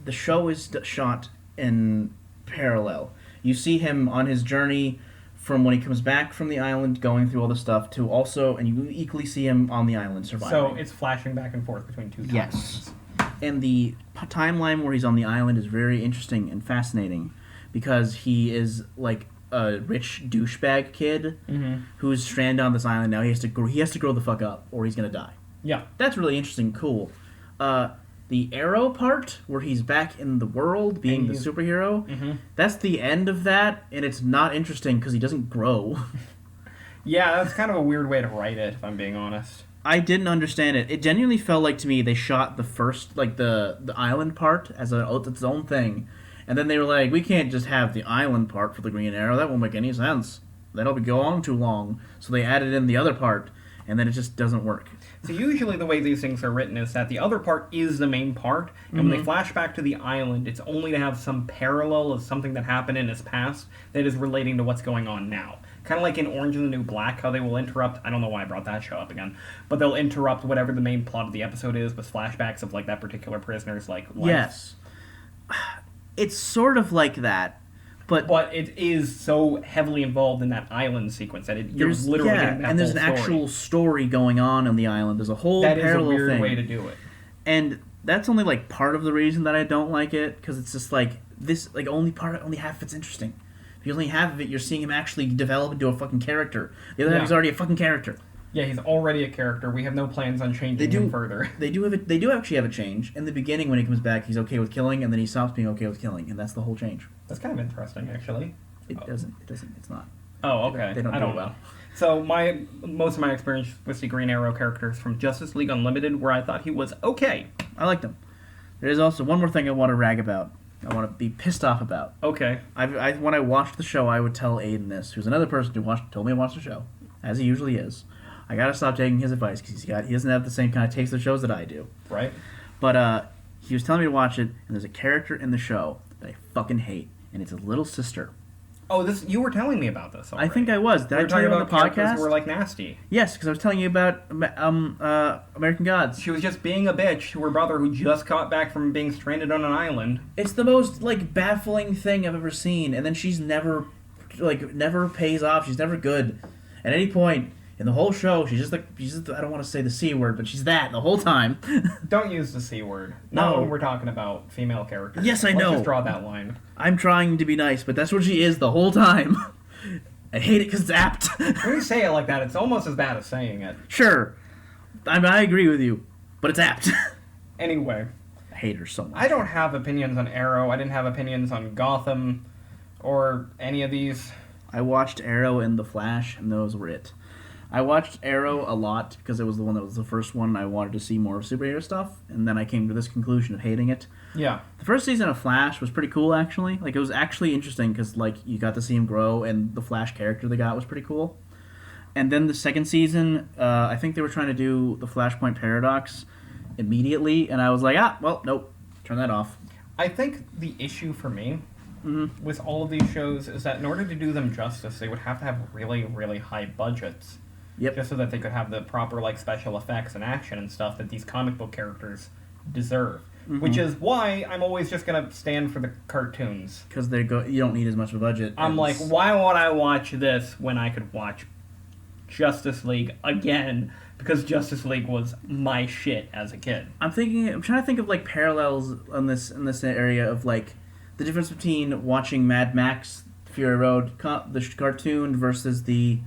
the show is shot in parallel. You see him on his journey from when he comes back from the island, going through all the stuff, to also, and you equally see him on the island surviving. So it's flashing back and forth between two timelines. Yes. And the timeline where he's on the island is very interesting and fascinating because he is like a rich douchebag kid who's stranded on this island now. He has to grow the fuck up or he's gonna die. Yeah. That's really interesting, cool. The Arrow part, where he's back in the world being the superhero, that's the end of that, and it's not interesting because he doesn't grow. Yeah, that's kind of a weird way to write it, if I'm being honest. I didn't understand it. It genuinely felt like to me they shot the first, like the island part as its own thing, and then they were like, we can't just have the island part for the Green Arrow. That won't make any sense. That'll go on too long. So they added in the other part, and then it just doesn't work. So usually the way these things are written is that the other part is the main part, and when they flash back to the island, it's only to have some parallel of something that happened in his past that is relating to what's going on now. Kind of like in Orange is the New Black, how they will interrupt, I don't know why I brought that show up again, but they'll interrupt whatever the main plot of the episode is with flashbacks of like that particular prisoner's like life. Yes. It's sort of like that. But it is so heavily involved in that island sequence that you're literally getting that and there's an story. actual story going on the island. There's a whole parallel thing. That is a weird way to do it. And that's only like part of the reason that I don't like it, because it's just like this, like only half of it's interesting. If you only half of it, you're seeing him actually develop into a fucking character. The other half is already a fucking character. Yeah, he's already a character. We have no plans on changing him further. They do actually have a change. In the beginning, when he comes back, he's okay with killing, and then he stops being okay with killing, and that's the whole change. That's kind of interesting, actually. It doesn't. It's not. Oh, okay. They don't do it well. So most of my experience with the Green Arrow characters from Justice League Unlimited, where I thought he was okay. I liked him. There is also one more thing I want to rag about. I want to be pissed off about. Okay. When I watched the show, I would tell Aiden this, who's another person who told me to watch the show, as he usually is. I gotta stop taking his advice because he doesn't have the same kind of taste of shows that I do. Right. But he was telling me to watch it, and there's a character in the show that I fucking hate, and it's his little sister. Oh, you were telling me about this already. I think I was. Did I tell you about the podcast? Who were like nasty. Yes, because I was telling you about American Gods. She was just being a bitch to her brother who just got back from being stranded on an island. It's the most like baffling thing I've ever seen, and then she's never pays off. She's never good at any point. In the whole show, she's just I don't want to say the C word, but she's that the whole time. Don't use the C word. Not when we're talking about female characters. Yes, I know. Let's just draw that line. I'm trying to be nice, but that's what she is the whole time. I hate it because it's apt. When you say it like that, it's almost as bad as saying it. Sure. I agree with you, but it's apt. Anyway. I hate her so much. I don't have opinions on Arrow. I didn't have opinions on Gotham or any of these. I watched Arrow and The Flash, and those were it. I watched Arrow a lot because it was the one that was the first one I wanted to see more superhero stuff, and then I came to this conclusion of hating it. Yeah. The first season of Flash was pretty cool, actually. Like, it was actually interesting because, like, you got to see him grow, and the Flash character they got was pretty cool. And then the second season, I think they were trying to do the Flashpoint Paradox immediately, and I was like, well, nope, turn that off. I think the issue for me with all of these shows is that in order to do them justice, they would have to have really, really high budgets. Yep. Just so that they could have the proper like special effects and action and stuff that these comic book characters deserve. Which is why I'm always just gonna stand for the cartoons. Because you don't need as much of a budget. I'm like, why would I watch this when I could watch Justice League again? Because Justice League was my shit as a kid. I'm trying to think of like parallels in this area of like the difference between watching Mad Max Fury Road, the cartoon, versus the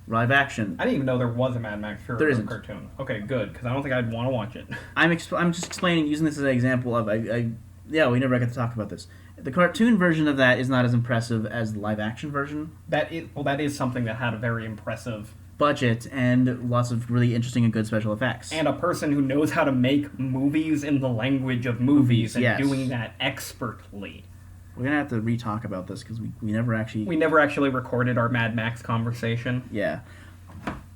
Live action. I didn't even know there was a Mad Max Fury There isn't. cartoon. Okay, good, because I don't think I'd want to watch it. I'm just explaining, using this as an example of, yeah, we never got to talk about this. The cartoon version of that is not as impressive as the live action version. That is something that had a very impressive budget and lots of really interesting and good special effects. And a person who knows how to make movies in the language of movies and yes. doing that expertly. We're going to have to re-talk about this because we never actually... We never actually recorded our Mad Max conversation. Yeah.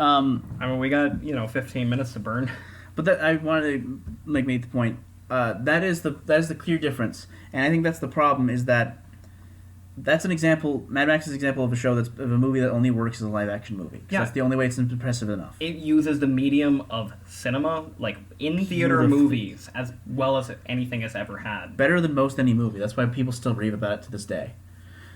I mean, we got, 15 minutes to burn. But that I wanted to make the point. That is the clear difference. And I think that's the problem, is that that's an example... Mad Max is an example of of a movie that only works as a live-action movie. Yeah. That's the only way it's impressive enough. It uses the medium of cinema, like in-theater movies, as well as anything has ever had. Better than most any movie. That's why people still rave about it to this day.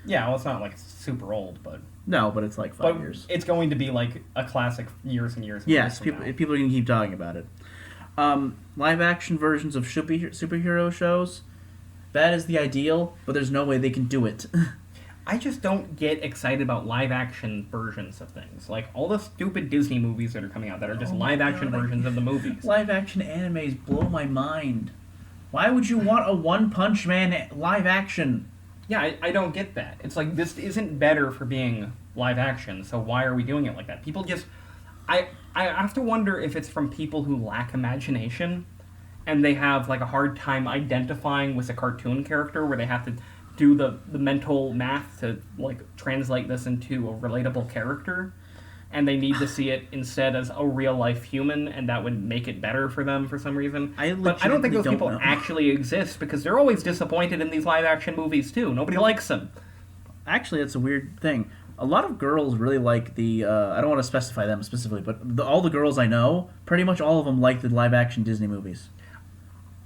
Yeah, well, it's not like super old, but... No, but it's like 5 years. It's going to be like a classic years and years and yes, years from people are going to keep talking about it. Live-action versions of superhero shows... That is the ideal, but there's no way they can do it. I just don't get excited about live-action versions of things. Like, all the stupid Disney movies that are coming out that are just live-action versions of the movies. Live-action animes blow my mind. Why would you want a One Punch Man live-action? Yeah, I don't get that. It's like, this isn't better for being live-action, so why are we doing it like that? People just... I have to wonder if it's from people who lack imagination, and they have like a hard time identifying with a cartoon character where they have to do the mental math to like translate this into a relatable character, and they need to see it instead as a real life human, and that would make it better for them for some reason. But I don't think those people actually exist, because they're always disappointed in these live action movies too. Nobody likes them. Actually, that's a weird thing. A lot of girls really like the I don't want to specify them specifically, but all the girls I know, pretty much all of them like the live action Disney movies.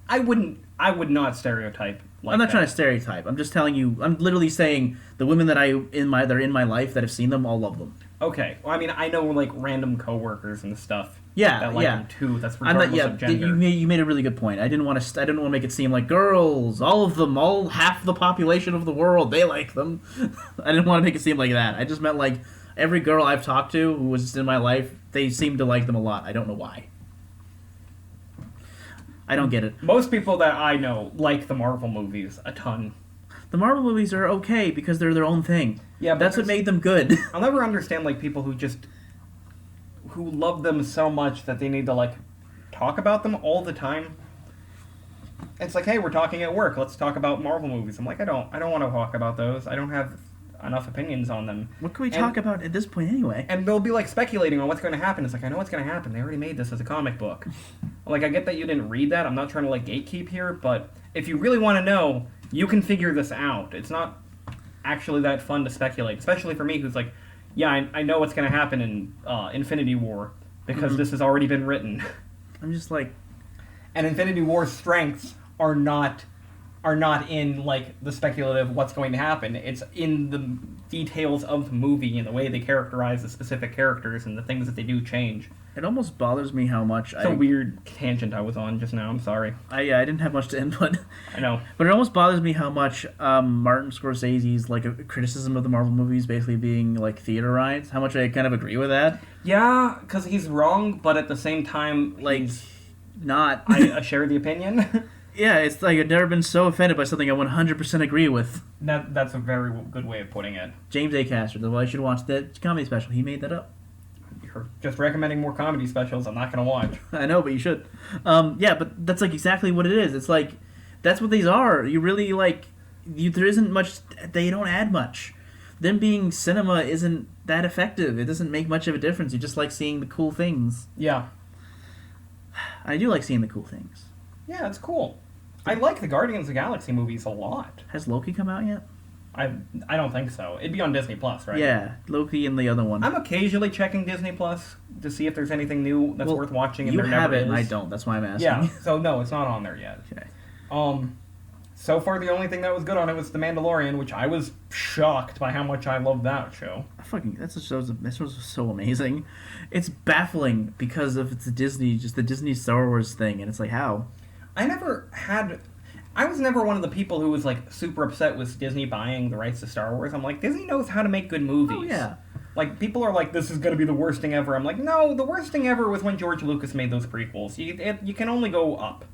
I would not stereotype like I'm not trying to stereotype. I'm just telling you, I'm literally saying the women that are in my life that have seen them all love them. Okay. Well, I mean, I know like random coworkers and stuff. Yeah, that like them too. That's regardless of gender. You made a really good point. I didn't want to make it seem like girls, all of them, half the population of the world, they like them. I didn't want to make it seem like that. I just meant like every girl I've talked to who was just in my life, they seem to like them a lot. I don't know why. I don't get it. Most people that I know like the Marvel movies a ton. The Marvel movies are okay because they're their own thing. Yeah, but that's what made them good. I'll never understand like people who love them so much that they need to like talk about them all the time. It's like, hey, we're talking at work. Let's talk about Marvel movies. I'm like, I don't want to talk about those. I don't have enough opinions on them. What can we talk about at this point anyway? And they'll be like speculating on what's going to happen. It's like, I know what's going to happen. They already made this as a comic book. Like, I get that you didn't read that. I'm not trying to like gatekeep here, but if you really want to know, you can figure this out. It's not actually that fun to speculate, especially for me, who's like, yeah, I know what's going to happen in Infinity War because this has already been written. I'm just like, and Infinity War's strengths are not in like the speculative what's going to happen. It's in the details of the movie and the way they characterize the specific characters and the things that they do change. It almost bothers me how much It's a weird tangent I was on just now. I'm sorry. I didn't have much to input. I know. But it almost bothers me how much Martin Scorsese's like a criticism of the Marvel movies basically being like theaterized. How much I kind of agree with that. Yeah, because he's wrong, but at the same time, like, not. I share the opinion. Yeah, it's like I've never been so offended by something I 100% agree with. That's a very good way of putting it. James A. Caster, well, I should watch that comedy special. He made that up. You're just recommending more comedy specials I'm not going to watch. I know, but you should. Yeah, but that's like exactly what it is. It's like, that's what these are. You really like, there isn't much, they don't add much. Them being cinema isn't that effective. It doesn't make much of a difference. You just like seeing the cool things. Yeah. I do like seeing the cool things. Yeah, it's cool. I like the Guardians of the Galaxy movies a lot. Has Loki come out yet? I don't think so. It'd be on Disney Plus, right? Yeah, Loki and the other one. I'm occasionally checking Disney Plus to see if there's anything new that's worth watching. And you there have never it, is. and I don't. That's why I'm asking. Yeah, so no, it's not on there yet. Okay. So far the only thing that was good on it was The Mandalorian, which I was shocked by how much I loved that show. This was so amazing. It's baffling because of the Disney Star Wars thing, and it's like, how? I was never one of the people who was like super upset with Disney buying the rights to Star Wars. I'm like, Disney knows how to make good movies. Oh yeah. Like, people are like, this is going to be the worst thing ever. I'm like, no, the worst thing ever was when George Lucas made those prequels. You can only go up.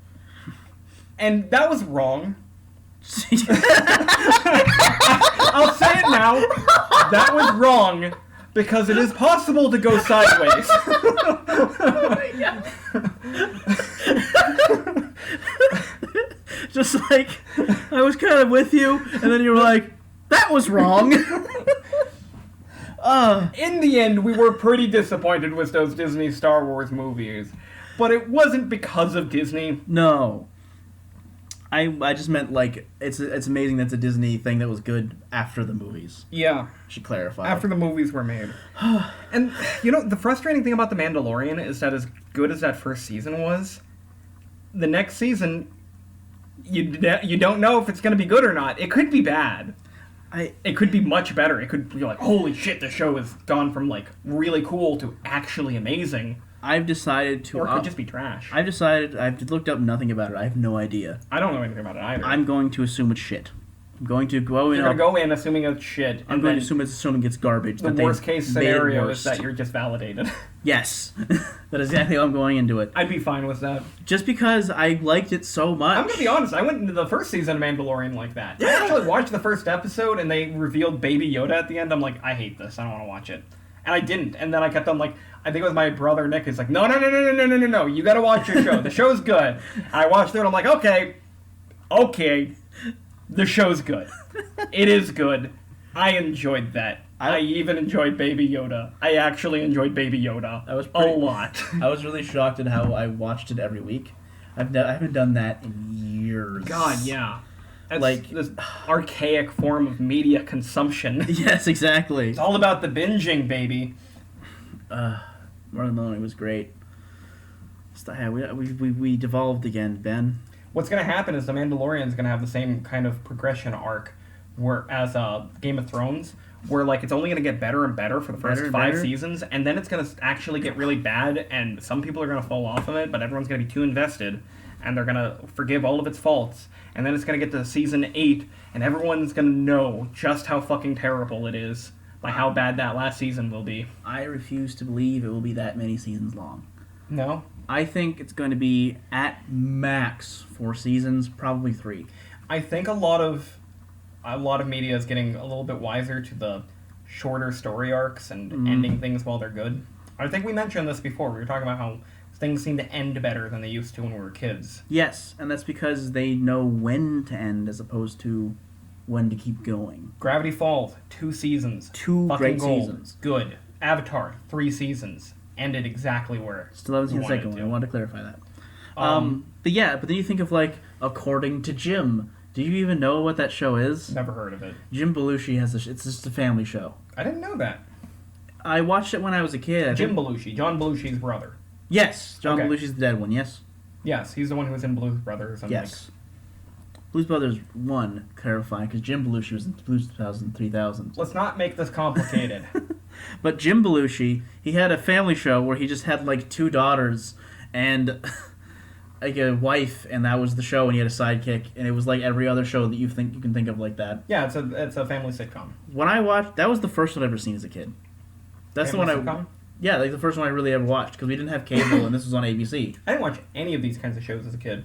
And that was wrong. I'll say it now. That was wrong because it is possible to go sideways. Just like, I was kind of with you, and then you were like, that was wrong. In the end, we were pretty disappointed with those Disney Star Wars movies. But it wasn't because of Disney. No. I just meant, like, it's amazing that's a Disney thing that was good after the movies. Yeah. Should clarify. After the movies were made. And, the frustrating thing about The Mandalorian is that as good as that first season was, the next season, you don't know if it's going to be good or not. It could be bad. It could be much better. It could be like, holy shit, the show has gone from, like, really cool to actually amazing. I've decided to... Or it could just be trash. I've looked up nothing about it. I have no idea. I don't know anything about it either. I'm going to assume it's shit. I'm going to go in... You're going to go in assuming it's shit. I'm going to assuming it's garbage. The worst case scenario is that you're just validated. Yes. That is exactly how I'm going into it. I'd be fine with that. Just because I liked it so much. I'm going to be honest. I went into the first season of Mandalorian like that. Yeah. I actually watched the first episode and they revealed Baby Yoda at the end. I'm like, I hate this. I don't want to watch it. And I didn't. And then I kept on like... I think it was my brother Nick who's like, no, you gotta watch your show. The show's good. And I watched it and I'm like, okay, the show's good. It is good. I enjoyed that. I even enjoyed Baby Yoda. I actually enjoyed Baby Yoda a lot. I was really shocked at how I watched it every week. I haven't done that in years. God, yeah. That's like this archaic form of media consumption. Yes, exactly. It's all about the binging, baby. Mandalorian was great. We devolved again, Ben. What's going to happen is the Mandalorian is going to have the same kind of progression arc as Game of Thrones, where like it's only going to get better and better for the first 5 seasons, and then it's going to actually get really bad, and some people are going to fall off of it, but everyone's going to be too invested, and they're going to forgive all of its faults, and then it's going to get to season 8, and everyone's going to know just how fucking terrible it is. By how bad that last season will be. I refuse to believe it will be that many seasons long. No? I think it's going to be at max 4 seasons, probably 3. I think a lot of media is getting a little bit wiser to the shorter story arcs and ending things while they're good. I think we mentioned this before. We were talking about how things seem to end better than they used to when we were kids. Yes, and that's because they know when to end as opposed to when to keep going. Gravity Falls, 2 seasons. 2 great seasons. Good. Avatar, 3 seasons. Ended exactly where Still haven't seen the second one. I wanted to clarify that. But then you think of, like, According to Jim. Do you even know what that show is? Never heard of it. Jim Belushi has it's just a family show. I didn't know that. I watched it when I was a kid. John Belushi's brother. Yes, John Belushi's the dead one, yes? Yes, he's the one who was in Blues Brothers. And yes. Blues Brothers 1, clarifying, because Jim Belushi was in Blues 2000, 3000. Let's not make this complicated. But Jim Belushi, he had a family show where he just had, like, 2 daughters and, like, a wife, and that was the show, and he had a sidekick, and it was like every other show that you can think of like that. Yeah, it's a family sitcom. When I watched, that was the first one I'd ever seen as a kid. That's family the one sitcom? Yeah, like the first one I really ever watched, because we didn't have cable, and this was on ABC. I didn't watch any of these kinds of shows as a kid.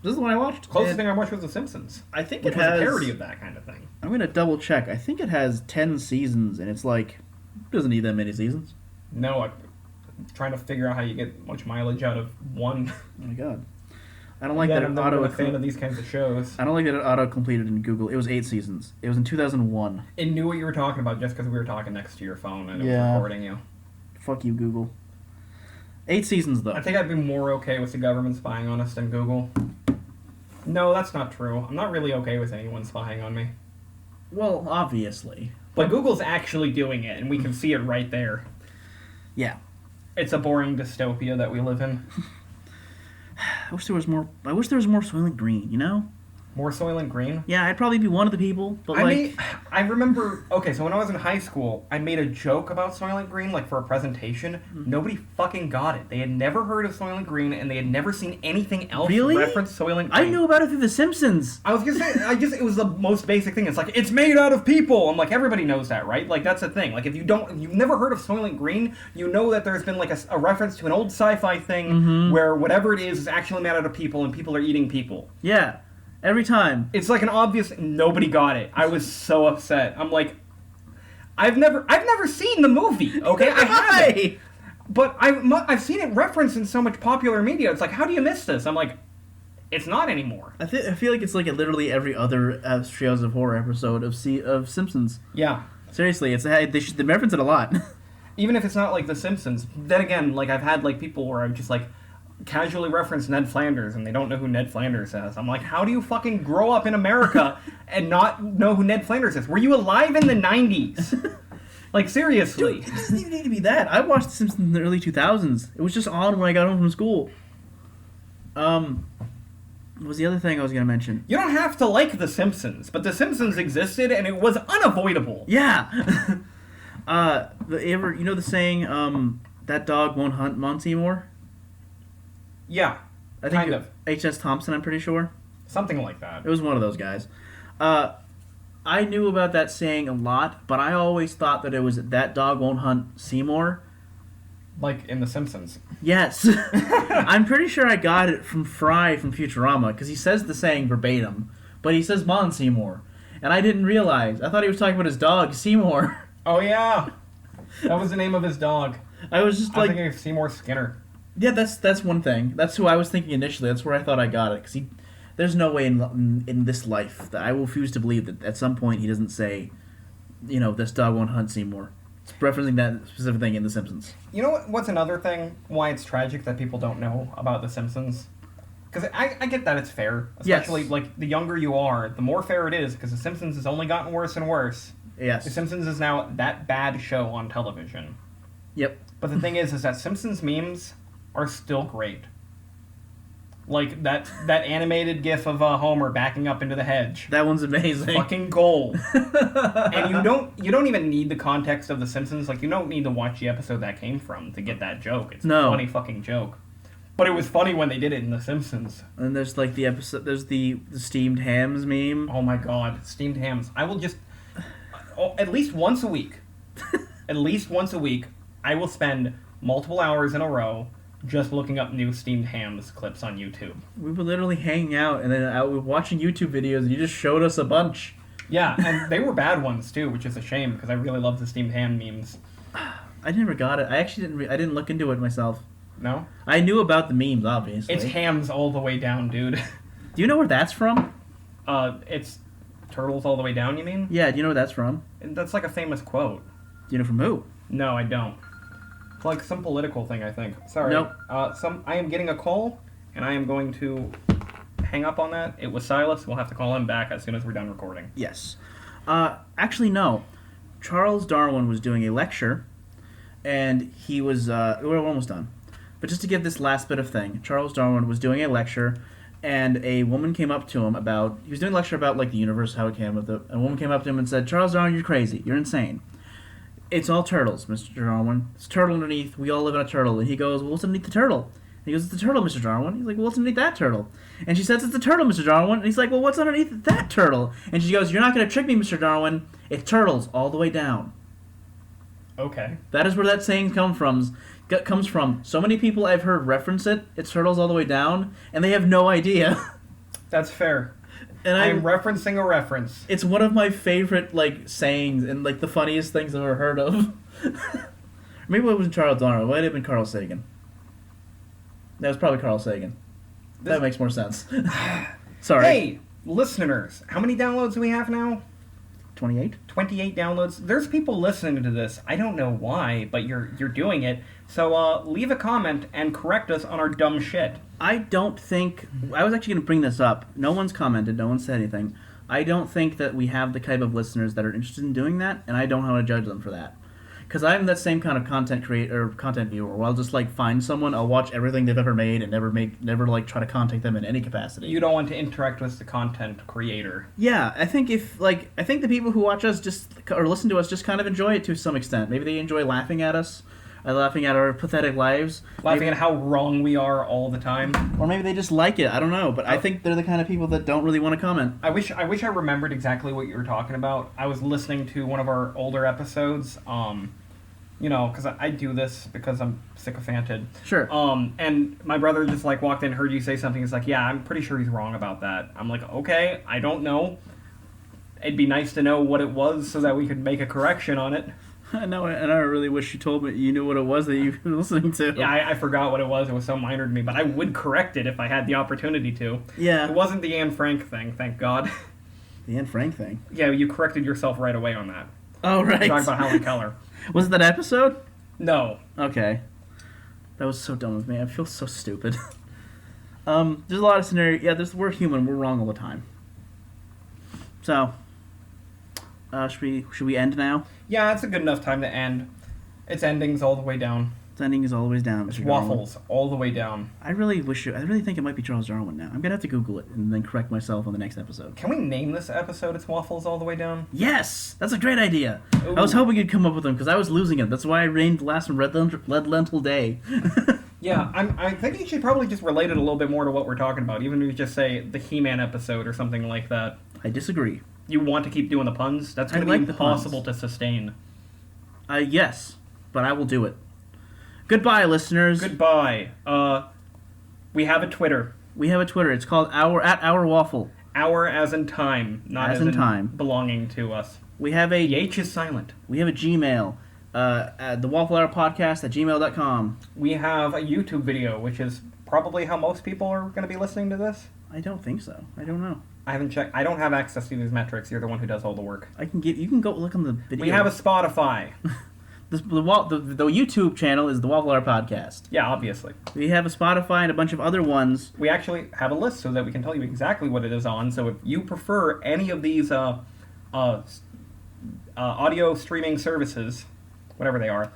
This is the one I watched. Closest thing I watched was The Simpsons. I think which was a parody of that kind of thing. I'm going to double check. I think it has 10 seasons, and it's like, it doesn't need that many seasons. No, I'm trying to figure out how you get much mileage out of one. Oh my god. I don't like that I'm not a fan of these kinds of shows. I don't like that it auto-completed in Google. It was 8 seasons. It was in 2001. It knew what you were talking about just because we were talking next to your phone and it was recording you. Fuck you, Google. 8 seasons, though. I think I'd be more okay with the government spying on us than Google. No, that's not true. I'm not really okay with anyone spying on me. Well, obviously. But Google's actually doing it, and we can see it right there. Yeah. It's a boring dystopia that we live in. I wish there was more Soylent Green, you know? More Soylent Green? Yeah, I'd probably be one of the people, but I remember, okay, so when I was in high school, I made a joke about Soylent Green, like, for a presentation. Mm-hmm. Nobody fucking got it. They had never heard of Soylent Green, and they had never seen anything else Really? reference Soylent Green. I knew about it through The Simpsons. I was gonna say, it was the most basic thing. It's like, it's made out of people! I'm like, everybody knows that, right? Like, that's the thing. Like, if you've never heard of Soylent Green, you know that there's been, like, a reference to an old sci-fi thing where whatever it is actually made out of people, and people are eating people. Yeah. Every time. It's like an obvious... Nobody got it. I was so upset. I'm like... I've never seen the movie, okay? I haven't. But I've seen it referenced in so much popular media. It's like, how do you miss this? I'm like, it's not anymore. I feel like it's like literally every other Trails of Horror episode of Simpsons. Yeah. Seriously, they reference it a lot. Even if it's not like The Simpsons. Then again, like, I've had, like, people where I'm just like... casually reference Ned Flanders and they don't know who Ned Flanders is. I'm like, how do you fucking grow up in America and not know who Ned Flanders is? Were you alive in the 90s? Like, seriously. Dude, it doesn't even need to be that. I watched The Simpsons in the early 2000s. It was just on when I got home from school. What was the other thing I was going to mention? You don't have to like The Simpsons, but The Simpsons existed and it was unavoidable. Yeah. You know the saying, that dog won't hunt Monsignor? Yeah, I think kind of. H.S. Thompson, I'm pretty sure. Something like that. It was one of those guys. I knew about that saying a lot, but I always thought that it was that dog won't hunt Seymour. Like in The Simpsons. Yes. I'm pretty sure I got it from Fry from Futurama, because he says the saying verbatim, but he says Monsignor. And I didn't realize. I thought he was talking about his dog, Seymour. Oh, yeah. That was the name of his dog. I was just thinking of Seymour Skinner. Yeah, that's one thing. That's who I was thinking initially. That's where I thought I got it. Because there's no way in this life that I will refuse to believe that at some point he doesn't say, this dog won't hunt Seymour. It's referencing that specific thing in The Simpsons. You know what's another thing? Why it's tragic that people don't know about The Simpsons? Because I get that it's fair. Especially, like, the younger you are, the more fair it is. Because The Simpsons has only gotten worse and worse. Yes. The Simpsons is now that bad show on television. Yep. But the thing is that Simpsons memes are still great. Like that animated gif of Homer backing up into the hedge. That one's amazing. Fucking gold. And you don't even need the context of The Simpsons. Like, you don't need to watch the episode that came from to get that joke. It's a funny fucking joke. But it was funny when they did it in The Simpsons. And there's like the episode. There's the steamed hams meme. Oh my god, steamed hams! I will just at least once a week. At least once a week, I will spend multiple hours in a row just looking up new steamed hams clips on YouTube. We were literally hanging out and then we were watching YouTube videos and you just showed us a bunch. Yeah, and they were bad ones too, which is a shame because I really love the steamed ham memes. I never got it. I actually didn't look into it myself. No? I knew about the memes, obviously. It's hams all the way down, dude. Do you know where that's from? It's turtles all the way down, you mean? Yeah, do you know where that's from? That's like a famous quote. Do you know from who? No, I don't. It's like some political thing, I think. Sorry. Nope. I am getting a call, and I am going to hang up on that. It was Silas. We'll have to call him back as soon as we're done recording. Yes. Actually, no. Charles Darwin was doing a lecture, and he was... we're almost done. But just to give this last bit of thing, Charles Darwin was doing a lecture, and a woman came up to him about... He was doing a lecture about, like, the universe, how it came with it. A woman came up to him and said, Charles Darwin, you're crazy. You're insane. It's all turtles, Mr. Darwin. It's a turtle underneath. We all live in a turtle. And he goes, well, what's underneath the turtle? And he goes, it's the turtle, Mr. Darwin. He's like, well, what's underneath that turtle? And she says, it's the turtle, Mr. Darwin. And he's like, well, what's underneath that turtle? And she goes, you're not going to trick me, Mr. Darwin. It's turtles all the way down. Okay. That is where that saying comes from. So many people I've heard reference it. It's turtles all the way down. And they have no idea. That's fair. And I'm referencing a reference. It's one of my favorite, like, sayings and, like, the funniest things I've ever heard of. Maybe it wasn't Charles Darwin. It might have been Carl Sagan. That was probably Carl Sagan. That makes more sense. Sorry. Hey, listeners, how many downloads do we have now? 28? 28 downloads. There's people listening to this. I don't know why, but you're doing it. So leave a comment and correct us on our dumb shit. I don't think... I was actually going to bring this up. No one's commented. No one said anything. I don't think that we have the type of listeners that are interested in doing that, and I don't know how to judge them for that. Because I'm that same kind of content creator or content viewer where I'll just like find someone, I'll watch everything they've ever made and never like try to contact them in any capacity. You don't want to interact with the content creator. Yeah, I think the people who watch us just or listen to us just kind of enjoy it to some extent. Maybe they enjoy laughing at us, laughing at our pathetic lives, laughing at how wrong we are all the time, or maybe they just like it. I don't know, but I think they're the kind of people that don't really want to comment. I wish I remembered exactly what you were talking about. I was listening to one of our older episodes. Because I do this because I'm sycophanted. Sure. And my brother just like walked in, heard you say something. He's like, "Yeah, I'm pretty sure he's wrong about that." I'm like, "Okay, I don't know. It'd be nice to know what it was so that we could make a correction on it." I know, and I really wish you told me you knew what it was that you were listening to. Yeah, I forgot what it was. It was so minor to me, but I would correct it if I had the opportunity to. Yeah. It wasn't the Anne Frank thing, thank God. The Anne Frank thing? Yeah, you corrected yourself right away on that. Oh, right. Talking about Helen Keller. Was it that episode? No. Okay. That was so dumb of me. I feel so stupid. There's a lot of scenarios. Yeah, we're human. We're wrong all the time. So, should we end now? Yeah, it's a good enough time to end. Its ending's all the way down. Its ending is all the way down. It's waffles all the way down. I really think it might be Charles Darwin now. I'm gonna have to Google it and then correct myself on the next episode. Can we name this episode "It's Waffles All the Way Down"? Yes, that's a great idea. Ooh. I was hoping you'd come up with them because I was losing it. That's why I named the last one Red Lentil Day. Yeah, I think you should probably just relate it a little bit more to what we're talking about. Even if you just say the He-Man episode or something like that. I disagree. You want to keep doing the puns? That's going to be impossible to sustain. Yes, but I will do it. Goodbye, listeners. Goodbye. We have a Twitter. It's called Our Waffle. Hour as in time, not as in time. Belonging to us. We have the H is silent. We have a Gmail. At the Waffle Hour Podcast at gmail.com. We have a YouTube video, which is probably how most people are going to be listening to this. I don't think so. I don't know. I haven't checked. I don't have access to these metrics. You're the one who does all the work. You can go look on the video. We have a Spotify. the YouTube channel is the Waffle Hour Podcast. Yeah, obviously. We have a Spotify and a bunch of other ones. We actually have a list so that we can tell you exactly what it is on. So if you prefer any of these audio streaming services, whatever they are,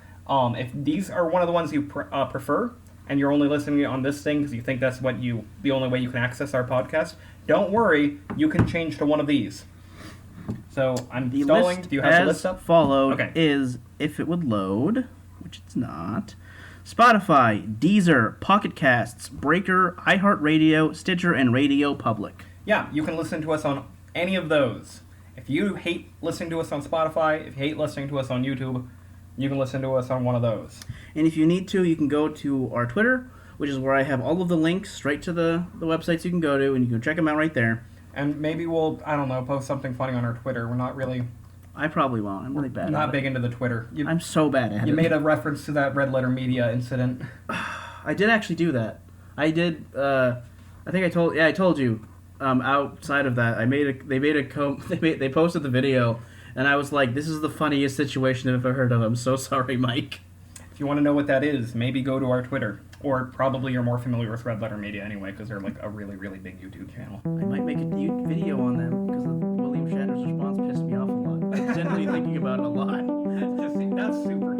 if these are one of the ones you prefer, and you're only listening on this thing because you think that's the only way you can access our podcast, don't worry, you can change to one of these. So I'm stalling. Do you have the list up? Followed is, if it would load, which it's not, Spotify, Deezer, Pocket Casts, Breaker, iHeartRadio, Stitcher, and Radio Public. Yeah, you can listen to us on any of those. If you hate listening to us on Spotify, if you hate listening to us on YouTube, you can listen to us on one of those. And if you need to, you can go to our Twitter, which is where I have all of the links straight to the websites you can go to, and you can check them out right there. And maybe we'll, I don't know, post something funny on our Twitter. We're not really... I probably won't. I'm really bad at it. Not big into the Twitter. I'm so bad at it. You made a reference to that Red Letter Media incident. I did actually do that. I did, I think I told you, outside of that, they posted the video, and I was like, this is the funniest situation I've ever heard of. I'm so sorry, Mike. If you want to know what that is, maybe go to our Twitter. Or probably you're more familiar with Red Letter Media anyway, because they're like a really, really big YouTube channel. I might make a video on them, because William Shatner's response pissed me off a lot. I'm generally thinking about it a lot. That's super